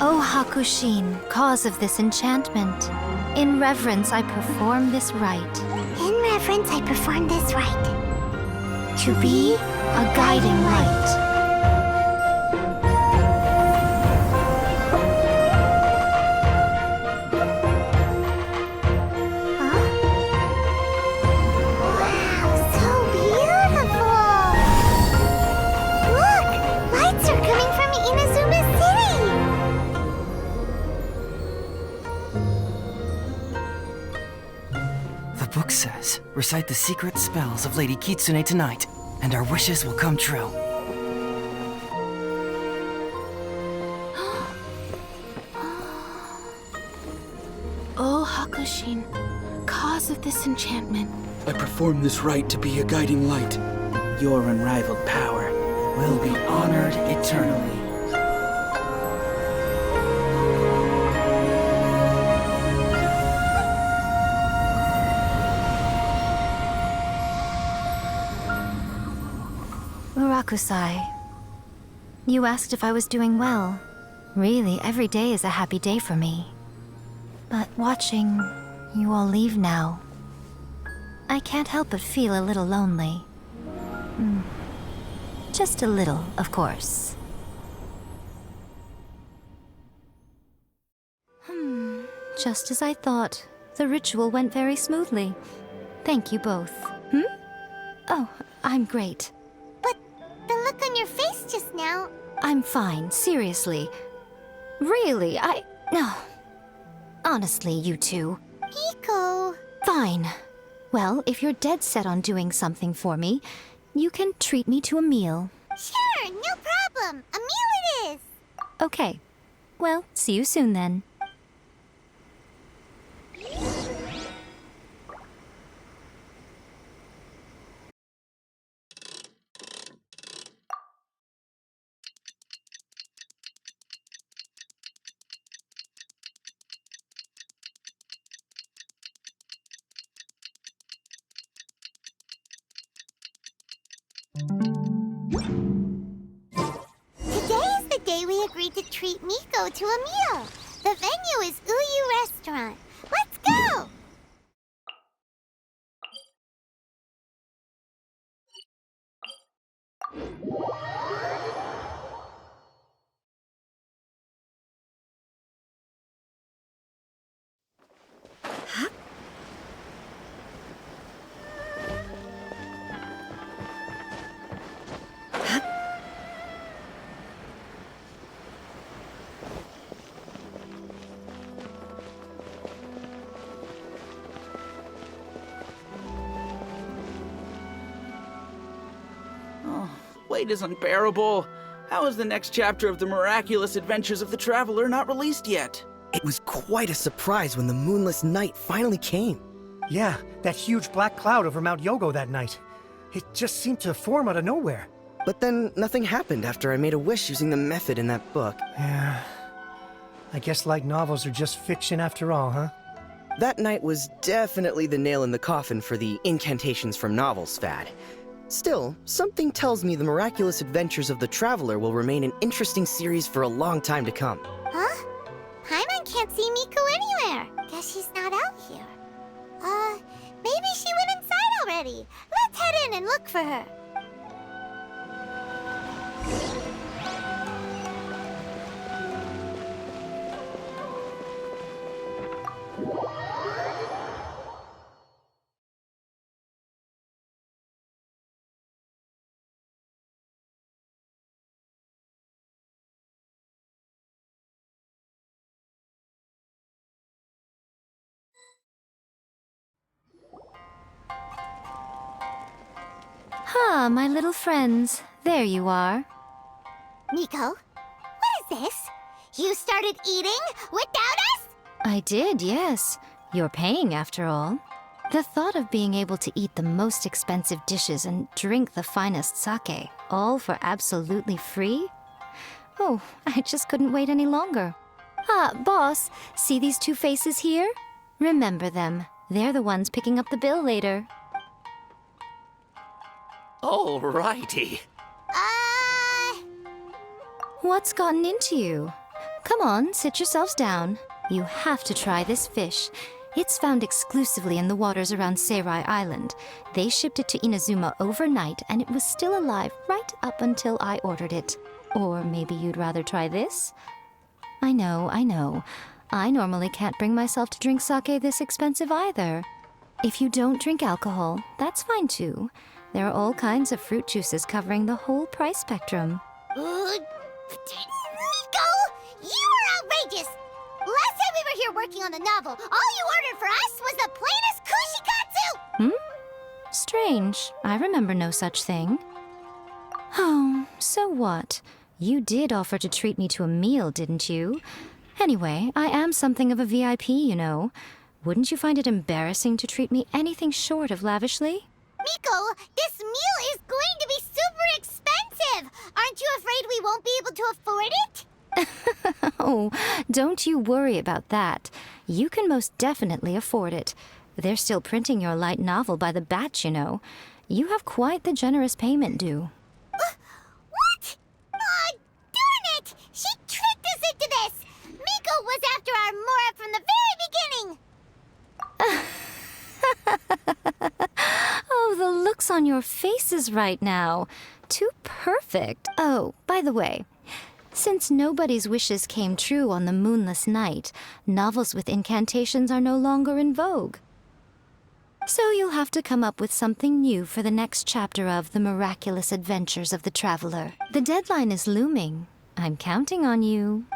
O Hakushin, cause of this enchantment, in reverence I perform this rite. In reverence, I perform this rite. To be a guiding light. Wow, so beautiful! Look! Lights are coming from Inazuma City! The book says, recite the secret spells of Lady Kitsune tonight, and our wishes will come true. O Hakushin, cause of this enchantment. I perform this rite to be a guiding light. Your unrivaled power Will be honored eternally. Murakusai, you asked if I was doing well. Really, every day is a happy day for me. But watching you all leave now, I can't help but feel a little lonely. Just a little, of course. Just as I thought. The ritual went very smoothly. Thank you both. Oh, I'm great. But the look on your face just now... I'm fine, seriously. Really, No. Honestly, you two. Miko... Fine. Well, if you're dead set on doing something for me, you can treat me to a meal. Sure, no problem. A meal it is. Okay. Well, see you soon then. Today is the day we agreed to treat Miko to a meal. The venue is Uyu Restaurant. Let's go! Wait is unbearable. How is the next chapter of the miraculous adventures of the Traveler not released yet? It was quite a surprise when the moonless night finally came. Yeah, that huge black cloud over Mount Yogo that night. It just seemed to form out of nowhere. But then nothing happened after I made a wish using the method in that book. Yeah. I guess light novels are just fiction after all, huh? That night was definitely the nail in the coffin for the incantations from novels fad. Still, something tells me the miraculous adventures of the Traveler will remain an interesting series for a long time to come. Huh? Paimon can't see Miko anywhere. Guess she's not out here. Maybe she went inside already. Let's head in and look for her. Ah, my little friends. There you are. Miko, what is this? You started eating without us? I did, yes. You're paying after all. The thought of being able to eat the most expensive dishes and drink the finest sake, all for absolutely free? Oh, I just couldn't wait any longer. Ah, boss, see these two faces here? Remember them. They're the ones picking up the bill later. Alrighty. What's gotten into you? Come on, sit yourselves down. You have to try this fish. It's found exclusively in the waters around Seirai Island. They shipped it to Inazuma overnight, and it was still alive right up until I ordered it. Or maybe you'd rather try this? I know. I normally can't bring myself to drink sake this expensive either. If you don't drink alcohol, that's fine too. There are all kinds of fruit juices covering the whole price spectrum. Miko! You are outrageous! Last time we were here working on the novel, all you ordered for us was the plainest kushikatsu! Strange. I remember no such thing. Oh, so what? You did offer to treat me to a meal, didn't you? Anyway, I am something of a VIP, you know. Wouldn't you find it embarrassing to treat me anything short of lavishly? Miko, this meal is going to be super expensive! Aren't you afraid we won't be able to afford it? Oh, don't you worry about that. You can most definitely afford it. They're still printing your light novel by the batch, you know. You have quite the generous payment due. What? Aw, darn it! She tricked us into this! Miko was after our Mora from the very beginning! Oh, the looks on your faces right now. Too perfect. Oh, by the way, since nobody's wishes came true on the moonless night, novels with incantations are no longer in vogue. So you'll have to come up with something new for the next chapter of The Miraculous Adventures of the Traveler. The deadline is looming. I'm counting on you.